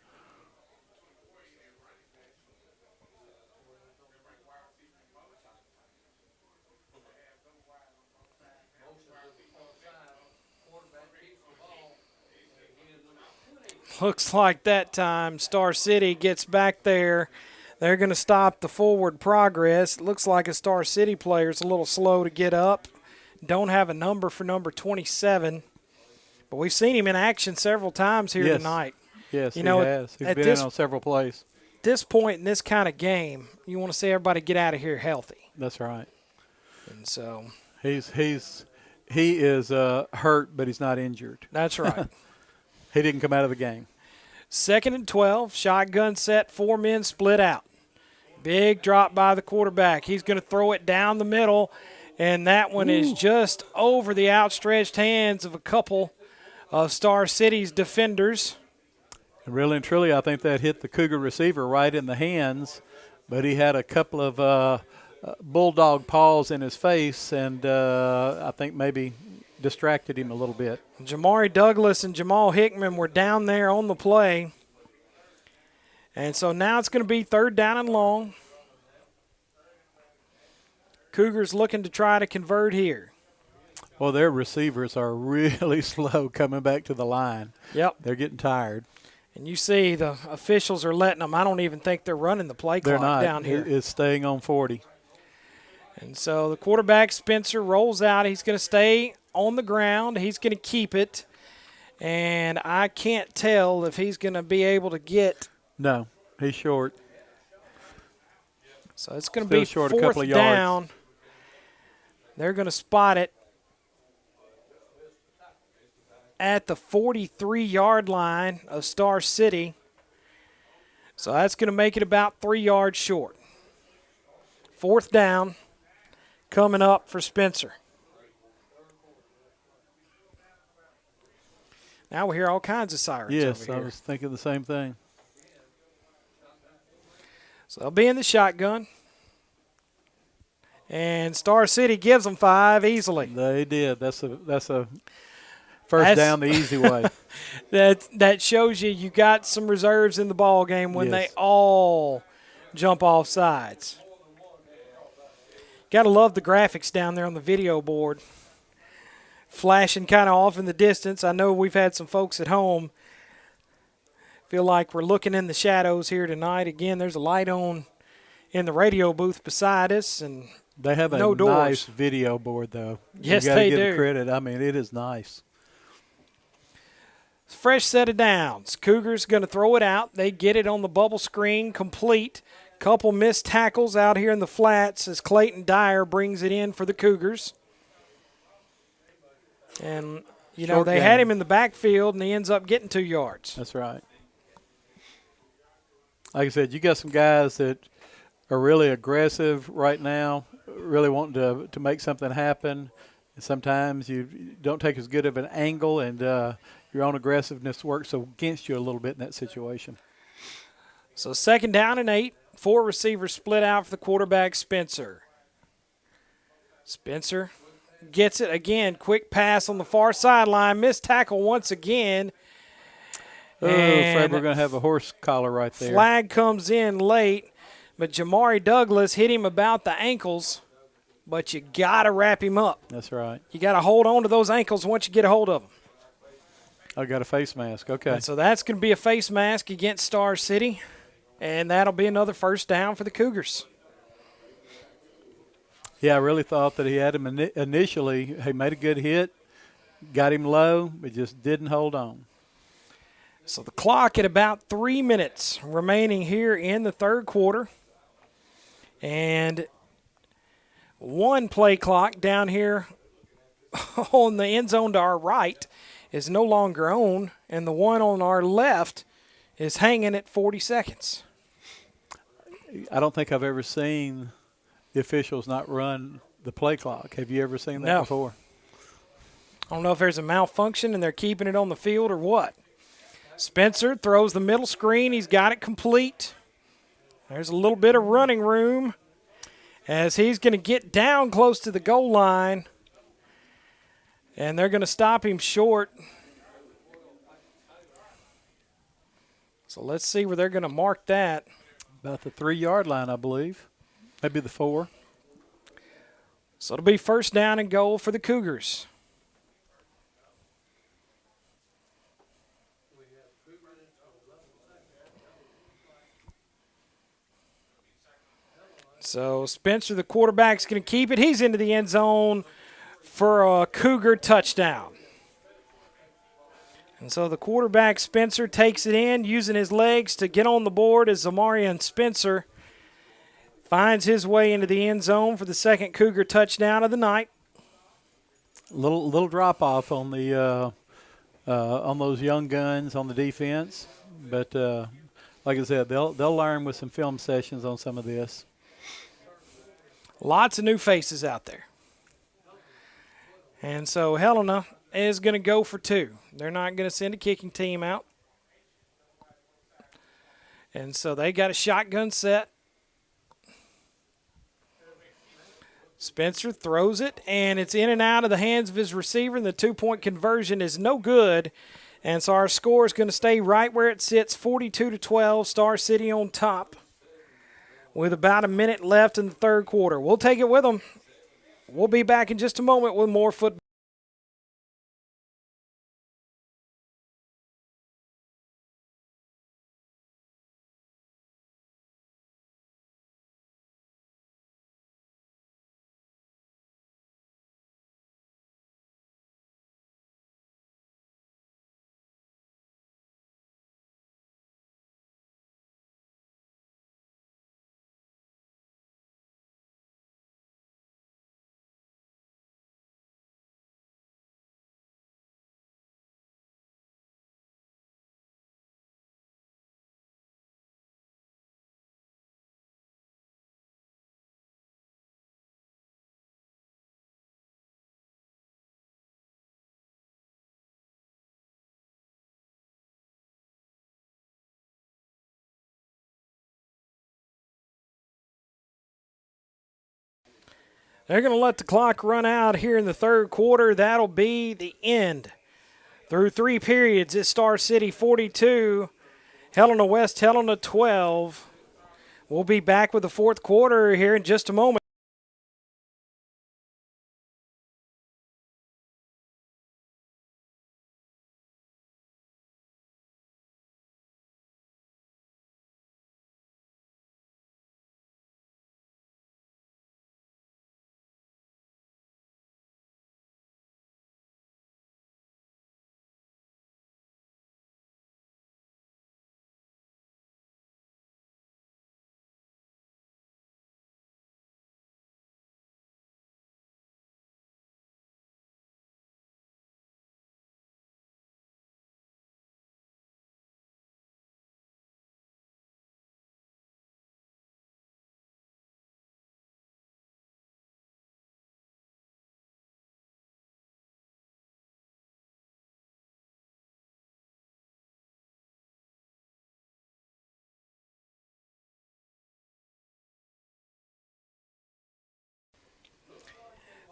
Looks like that time Star City gets back there. They're going to stop the forward progress. It looks like a Star City player is a little slow to get up. Don't have a number for number 27. But we've seen him in action several times here tonight. Yes, he has. He's been in on several plays. At this point in this kind of game, you want to see everybody get out of here healthy. That's right. And so he is hurt, but he's not injured. That's right. He didn't come out of the game. 2nd and 12, shotgun set, 4 men split out. Big drop by the quarterback. He's going to throw it down the middle, and that one is just over the outstretched hands of a couple of Star City's defenders. And really and truly, I think that hit the Cougar receiver right in the hands, but he had a couple of bulldog paws in his face, and I think maybe distracted him a little bit. Jamari Douglas and Jamal Hickman were down there on the play. And so now it's going to be 3rd down and long. Cougars looking to try to convert here. Well, their receivers are really slow coming back to the line. Yep. They're getting tired. And you see the officials are letting them. I don't even think they're running the play clock down here. It's staying on 40. And so the quarterback, Spencer, rolls out. He's going to stay on the ground. He's going to keep it. And I can't tell if he's going to be able to get. No, he's short. So it's going to be short 4th a couple of down. yards. They're going to spot it at the 43-yard line of Star City. So that's going to make it about 3 yards short. 4th down coming up for Spencer. Now we hear all kinds of sirens over Yes, here. I was thinking the same thing. So they'll be in the shotgun. And Star City gives them 5 easily. They did. That's a first down the easy way. That shows you got some reserves in the ball game when they all jump off sides. Got to love the graphics down there on the video board. Flashing kind of off in the distance. I know we've had some folks at home feel like we're looking in the shadows here tonight. Again, there's a light on in the radio booth beside us, and they have no a doors. Nice video board, though. Yes, you gotta they give do. it credit. I mean, it is nice. Fresh set of downs. Cougars going to throw it out. They get it on the bubble screen, complete. Couple missed tackles out here in the flats as Clayton Dyer brings it in for the Cougars. And, they had him in the backfield, and he ends up getting 2 yards. That's right. Like I said, you got some guys that are really aggressive right now, really wanting to make something happen. And sometimes you don't take as good of an angle, and your own aggressiveness works against you a little bit in that situation. So 2nd down and 8. 4 receivers split out for the quarterback, Spencer. Spencer gets it again. Quick pass on the far sideline. Missed tackle once again. Afraid we're going to have a horse collar right there. Flag comes in late, but Jamari Douglas hit him about the ankles, but you got to wrap him up. That's right. You got to hold on to those ankles once you get a hold of them. I got a face mask. Okay. And so that's going to be a face mask against Star City, and that'll be another 1st down for the Cougars. Yeah, I really thought that he had him initially. He made a good hit, got him low, but just didn't hold on. So the clock at about 3 minutes remaining here in the 3rd quarter. And 1 play clock down here on the end zone to our right is no longer on, and the one on our left is hanging at 40 seconds. I don't think I've ever seen the officials not run the play clock. Have you ever seen that before? I don't know if there's a malfunction and they're keeping it on the field or what. Spencer throws the middle screen. He's got it complete. There's a little bit of running room as he's going to get down close to the goal line, and they're going to stop him short. So let's see where they're going to mark that. About the 3-yard line, I believe. Maybe the 4. So it'll be 1st down and goal for the Cougars. So Spencer, the quarterback, is going to keep it. He's into the end zone for a Cougar touchdown. And so the quarterback, Spencer, takes it in, using his legs to get on the board as Zamarian Spencer finds his way into the end zone for the 2nd Cougar touchdown of the night. Little drop off on the on those young guns on the defense, but like I said, they'll learn with some film sessions on some of this. Lots of new faces out there. And so Helena is going to go for 2. They're not going to send a kicking team out. And so they got a shotgun set. Spencer throws it, and it's in and out of the hands of his receiver, and the 2-point conversion is no good. And so our score is going to stay right where it sits, 42-12, Star City on top, with about a minute left in the 3rd quarter. We'll take it with them. We'll be back in just a moment with more football. They're going to let the clock run out here in the third quarter. That'll be the end. Through 3 periods, it's Star City 42, Helena-West, Helena 12. We'll be back with the fourth quarter here in just a moment.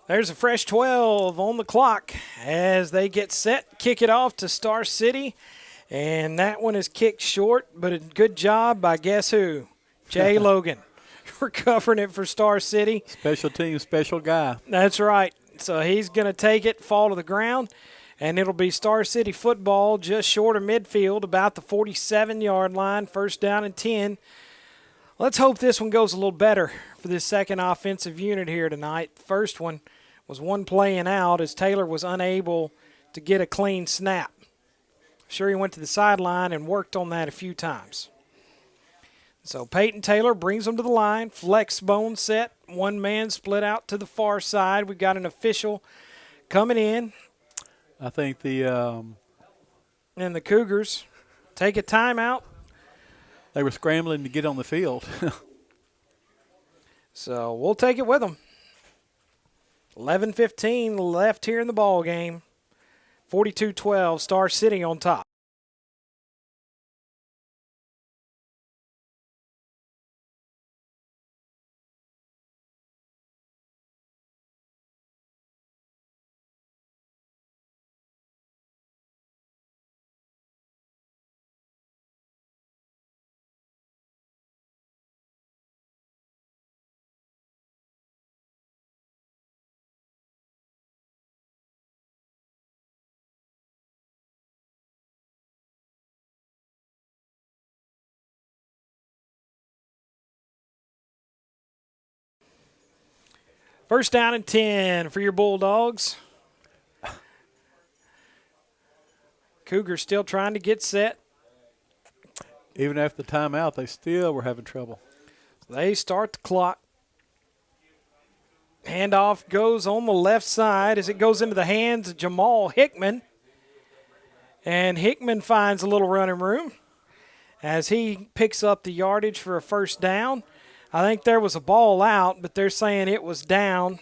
There's a fresh 12 on the clock as they get set, kick it off to Star City. And that one is kicked short, but a good job by guess who? Jay Logan. Recovering it for Star City. Special team, special guy. That's right. So he's going to take it, fall to the ground, and it'll be Star City football just short of midfield, about the 47-yard line, first down and 10. Let's hope this one goes a little better for this second offensive unit here tonight. The first one was one playing out as Taylor was unable to get a clean snap. Sure, he went to the sideline and worked on that a few times. So Peyton Taylor brings them to the line, flex bone set, one man split out to the far side. We've got an official coming in. I think and the Cougars take a timeout. They were scrambling to get on the field. So we'll take it with them. 11:15 left here in the ball game. 42-12, Star City on top. First down and 10 for your Bulldogs. Cougars still trying to get set. Even after the timeout, they still were having trouble. They start the clock. Handoff goes on the left side as it goes into the hands of Jamal Hickman. And Hickman finds a little running room as he picks up the yardage for a first down. I think there was a ball out, but they're saying it was down.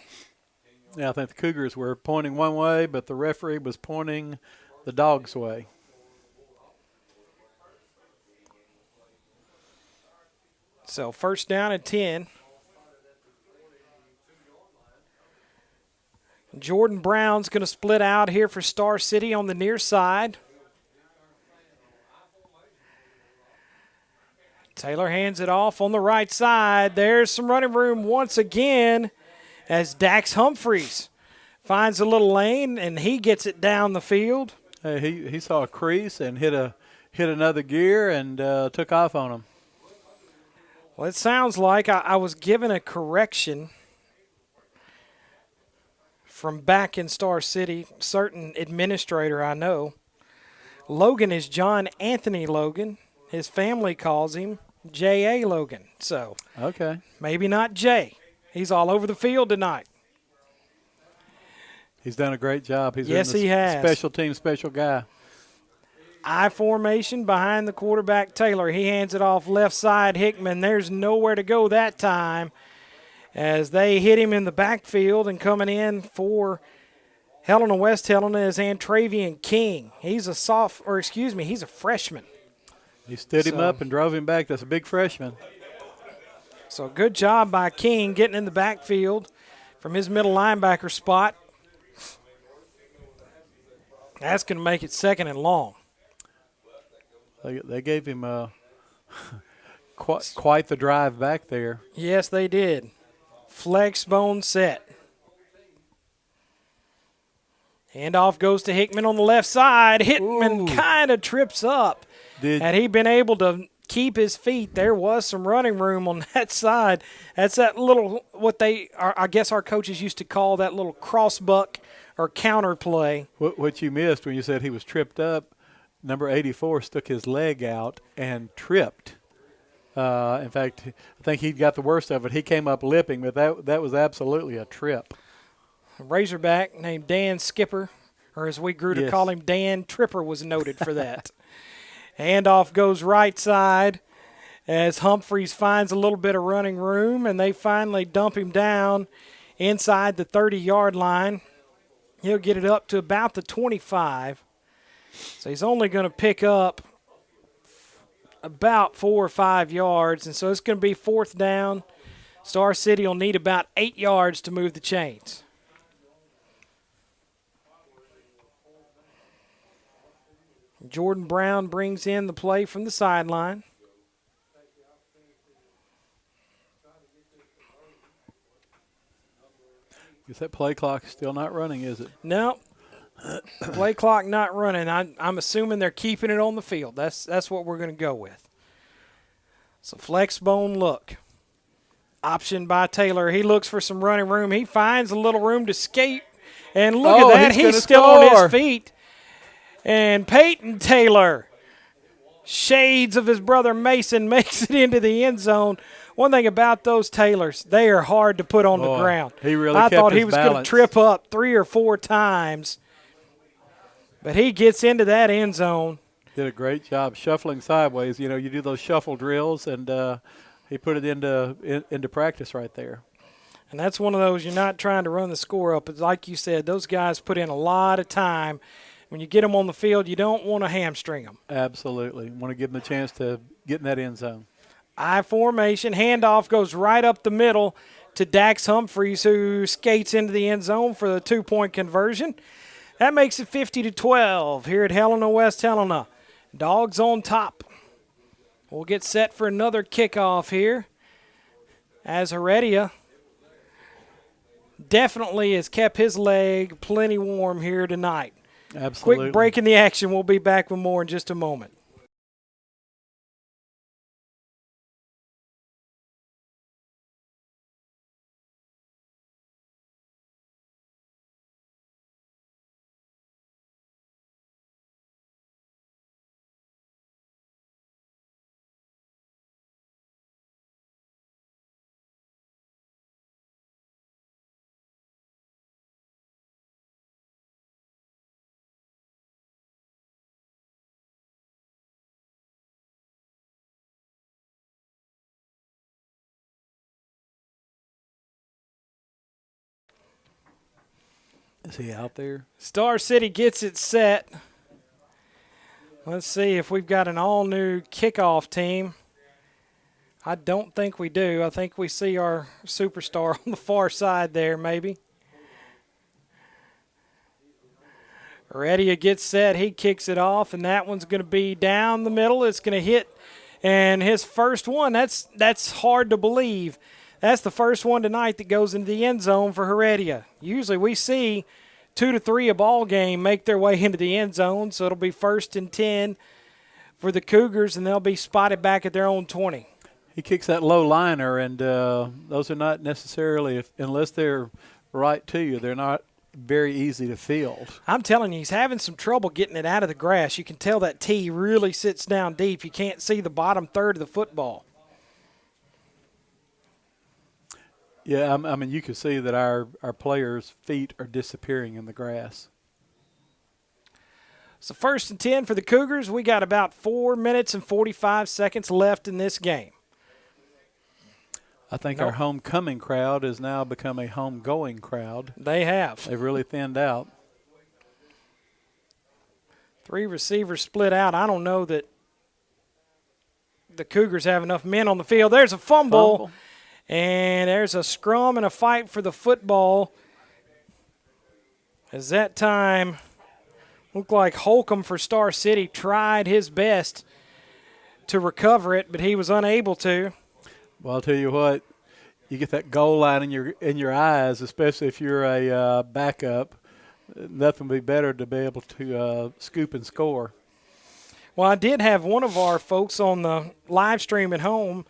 Yeah, I think the Cougars were pointing one way, but the referee was pointing the Dogs' way. So first down and 10. Jordan Brown's going to split out here for Star City on the near side. Taylor hands it off on the right side. There's some running room once again as Dax Humphreys finds a little lane, and he gets it down the field. Hey, he saw a crease and hit another gear and took off on him. Well, it sounds like I was given a correction from back in Star City, certain administrator I know. Logan is John Anthony Logan. His family calls him J.A. Logan. So okay, maybe not Jay. He's all over the field tonight. He's done a great job. Yes, he has. Special team, special guy. I formation behind the quarterback, Taylor. He hands it off left side, Hickman. There's nowhere to go that time as they hit him in the backfield, and coming in for Helena-West Helena is Antravian King. He's a freshman. He stood him up and drove him back. That's a big freshman. So good job by King getting in the backfield. from his middle linebacker spot. That's going to make it 2nd and long. They gave him quite the drive back there. Yes, they did. Flex bone set. Handoff goes to Hickman on the left side. Hickman kind of trips up. Had he been able to keep his feet, there was some running room on that side. That's that little, what they are, I guess our coaches used to call that little cross buck or counter play. What you missed when you said he was tripped up, number 84 stuck his leg out and tripped. In fact, I think he got the worst of it. He came up lipping, but that was absolutely a trip. A Razorback named Dan Skipper, or as we grew to call him, Dan Tripper, was noted for that. Handoff goes right side as Humphreys finds a little bit of running room, and they finally dump him down inside the 30-yard line. He'll get it up to about the 25. So he's only going to pick up about 4 or 5 yards, and so it's going to be 4th down. Star City will need about 8 yards to move the chains. Jordan Brown brings in the play from the sideline. Guess that play clock is still not running, is it? No. Play clock not running. I'm assuming they're keeping it on the field. That's what we're going to go with. So flex bone look. Option by Taylor. He looks for some running room. He finds a little room to skate. And look at that. He's still on his feet. And Peyton Taylor, shades of his brother Mason, makes it into the end zone. One thing about those Taylors, they are hard to put on the ground. He really I kept thought his he was balance. going to trip up 3 or 4 times. But he gets into that end zone. Did a great job shuffling sideways. You know, you do those shuffle drills, and he put it into practice right there. And that's one of those, you're not trying to run the score up. It's like you said, those guys put in a lot of time. When you get them on the field, you don't want to hamstring them. Absolutely. Want to give them a chance to get in that end zone. I formation. Handoff goes right up the middle to Dax Humphreys, who skates into the end zone for the 2-point conversion. That makes it 50-12 here at Helena-West Helena. Dogs on top. We'll get set for another kickoff here as Heredia definitely has kept his leg plenty warm here tonight. Absolutely. Quick break in the action. We'll be back with more in just a moment. Is he out there? Star City gets it set. Let's see if we've got an all-new kickoff team. I don't think we do. I think we see our superstar on the far side there, maybe. Heredia gets set. He kicks it off, and that one's going to be down the middle. It's going to hit, and his first one, that's hard to believe. That's the first one tonight that goes into the end zone for Heredia. Usually we see 2 to 3 a ball game make their way into the end zone, so it'll be 1st and 10 for the Cougars, and they'll be spotted back at their own 20. He kicks that low liner, and those are not necessarily, unless they're right to you, they're not very easy to field. I'm telling you, he's having some trouble getting it out of the grass. You can tell that tee really sits down deep. You can't see the bottom third of the football. Yeah, I mean, you can see that our players' feet are disappearing in the grass. So 1st and 10 for the Cougars. We got about 4 minutes and 45 seconds left in this game. I think our homecoming crowd has now become a home-going crowd. They have. They've really thinned out. 3 receivers split out. I don't know that the Cougars have enough men on the field. There's a fumble. And there's a scrum and a fight for the football. As that time looked like Holcomb for Star City tried his best to recover it, but he was unable to. Well, I'll tell you what, you get that goal line in your eyes, especially if you're a backup. Nothing would be better to be able to scoop and score. Well, I did have one of our folks on the live stream at home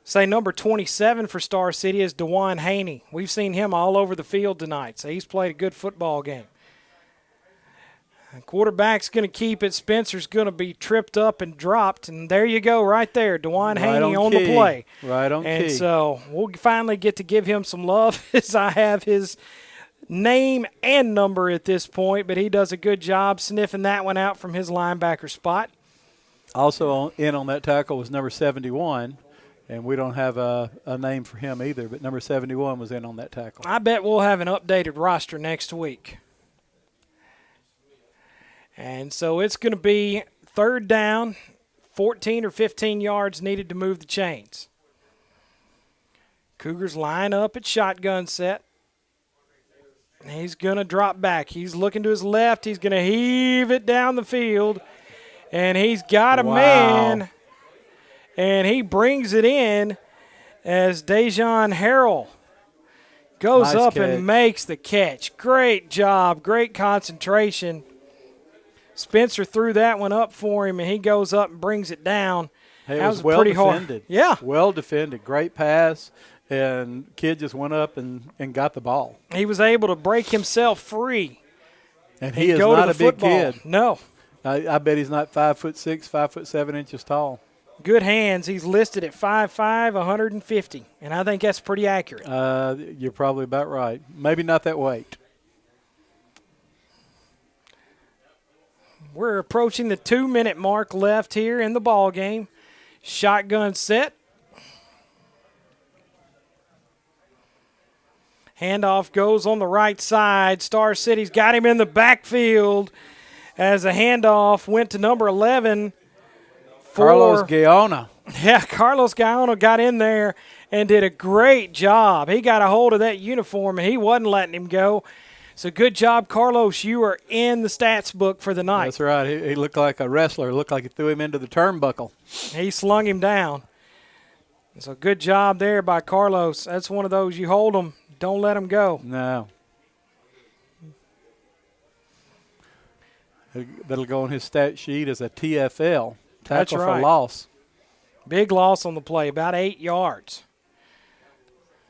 say number 27 for Star City is Dejuan Haney. We've seen him all over the field tonight, so he's played a good football game. Quarterback's going to keep it. Spencer's going to be tripped up and dropped. And there you go right there. Dejuan Haney on the play. Right on key. And so we'll finally get to give him some love as I have his name and number at this point. But he does a good job sniffing that one out from his linebacker spot. Also in on that tackle was number 71. And we don't have a name for him either. But number 71 was in on that tackle. I bet we'll have an updated roster next week. And so it's going to be third down, 14 or 15 yards needed to move the chains. Cougars line up at shotgun set. He's going to drop back. He's looking to his left. He's going to heave it down the field. And he's got a man. And he brings it in as Dejuan Haney goes Nice up catch. and makes the catch. Great job. Great concentration. Spencer threw that one up for him, and he goes up and brings it down. Hey, that it was pretty well hard. defended. Yeah. Well defended. Great pass. And kid just went up and got the ball. He was able to break himself free. And he is go not to a the big football. kid. No. I bet he's not 5'6", 5'7" tall. Good hands. He's listed at 5'5", 150, and I think that's pretty accurate. You're probably about right. Maybe not that weight. We're approaching the 2-minute mark left here in the ball game. Shotgun set. Handoff goes on the right side. Star City's got him in the backfield as a handoff went to number 11. Carlos Guyana. Yeah, Carlos Guyana got in there and did a great job. He got a hold of that uniform, and he wasn't letting him go. So good job, Carlos. You are in the stats book for the night. That's right. He looked like a wrestler. Looked like he threw him into the turnbuckle. He slung him down. So good job there by Carlos. That's one of those you hold them, don't let them go. No. That'll go on his stat sheet as a TFL. Tackle for loss. Big loss on the play, about 8 yards.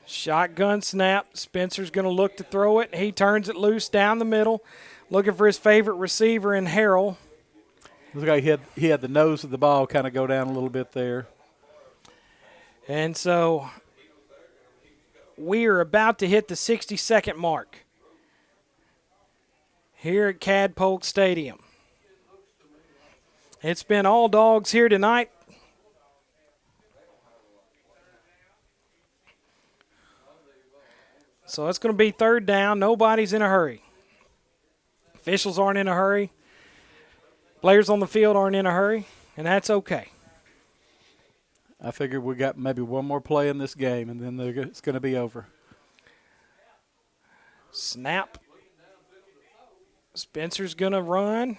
Shotgun snap. Spencer's going to look to throw it. He turns it loose down the middle, looking for his favorite receiver in Harrell. Looks like he had the nose of the ball kind of go down a little bit there. And so we are about to hit the 60-second mark here at Cadpolk Stadium. It's been all dogs here tonight. So it's going to be third down. Nobody's in a hurry. Officials aren't in a hurry. Players on the field aren't in a hurry, and that's okay. I figured we got maybe one more play in this game, and then it's going to be over. Snap. Spencer's going to run.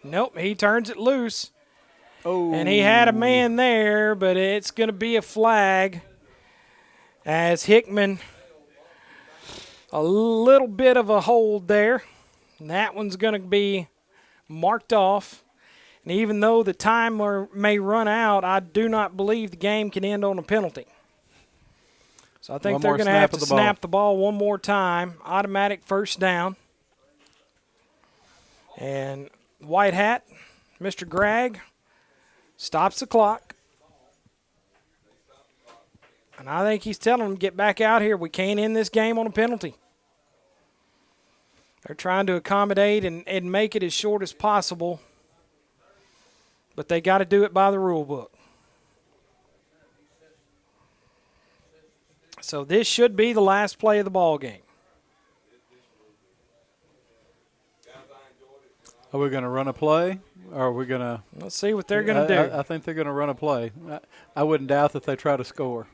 Nope, he turns it loose. Oh. And he had a man there, but it's going to be a flag as Hickman, a little bit of a hold there. And that one's going to be marked off. And even though the timer may run out, I do not believe the game can end on a penalty. So I think they're going to have to snap the ball one more time. Automatic first down. And White Hat, Mr. Gregg, stops the clock. And I think he's telling them, get back out here. We can't end this game on a penalty. They're trying to accommodate and make it as short as possible. But they got to do it by the rule book. So this should be the last play of the ball game. Are we going to run a play, or are we going to? Let's see what they're going to do. I think they're going to run a play. I wouldn't doubt that they try to score.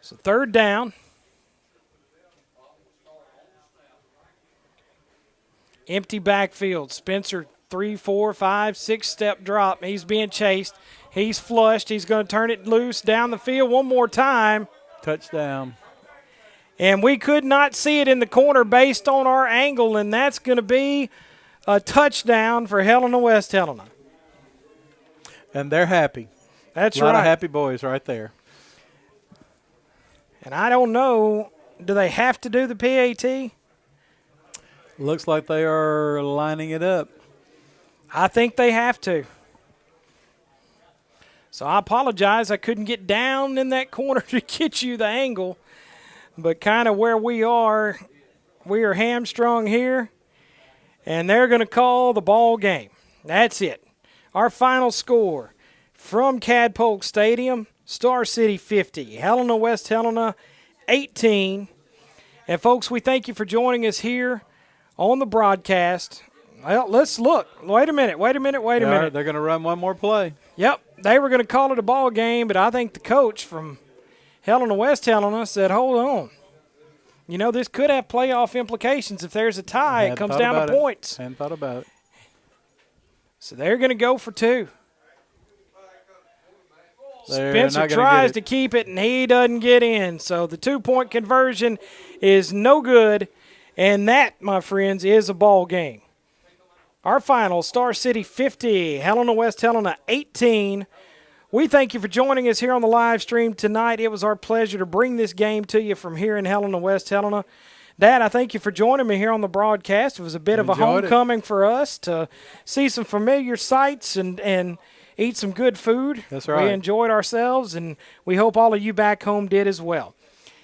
So 3rd down. Empty backfield. Spencer, 3, 4, 5, 6-step drop. He's being chased. He's flushed. He's going to turn it loose down the field one more time. Touchdown. And we could not see it in the corner based on our angle, and that's going to be a touchdown for Helena-West Helena. And they're happy. That's right. A lot right. of happy boys right there. And I don't know, do they have to do the PAT? Looks like they are lining it up. I think they have to. So I apologize. I couldn't get down in that corner to get you the angle. But kind of where we are hamstrung here. And they're going to call the ball game. That's it. Our final score from Cadpolk Stadium, Star City 50, Helena-West Helena 18. And, folks, we thank you for joining us here on the broadcast. Well, let's look. Wait a minute. They're going to run one more play. Yep, they were going to call it a ball game, but I think the coach from Helena-West Helena said, hold on. You know, this could have playoff implications. If there's a tie, it comes down to points. Hadn't thought about it. So they're going to go for 2. Spencer tries to keep it, and he doesn't get in. So the 2-point conversion is no good, and that, my friends, is a ball game. Our final, Star City 50, Helena-West Helena 18. We thank you for joining us here on the live stream tonight. It was our pleasure to bring this game to you from here in Helena-West Helena. Dad, I thank you for joining me here on the broadcast. It was a bit of a homecoming for us to see some familiar sights and eat some good food. That's right. We enjoyed ourselves, and we hope all of you back home did as well.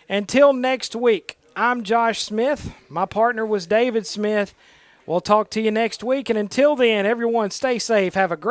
Until next week, I'm Josh Smith. My partner was David Smith. We'll talk to you next week, and until then, everyone stay safe. Have a great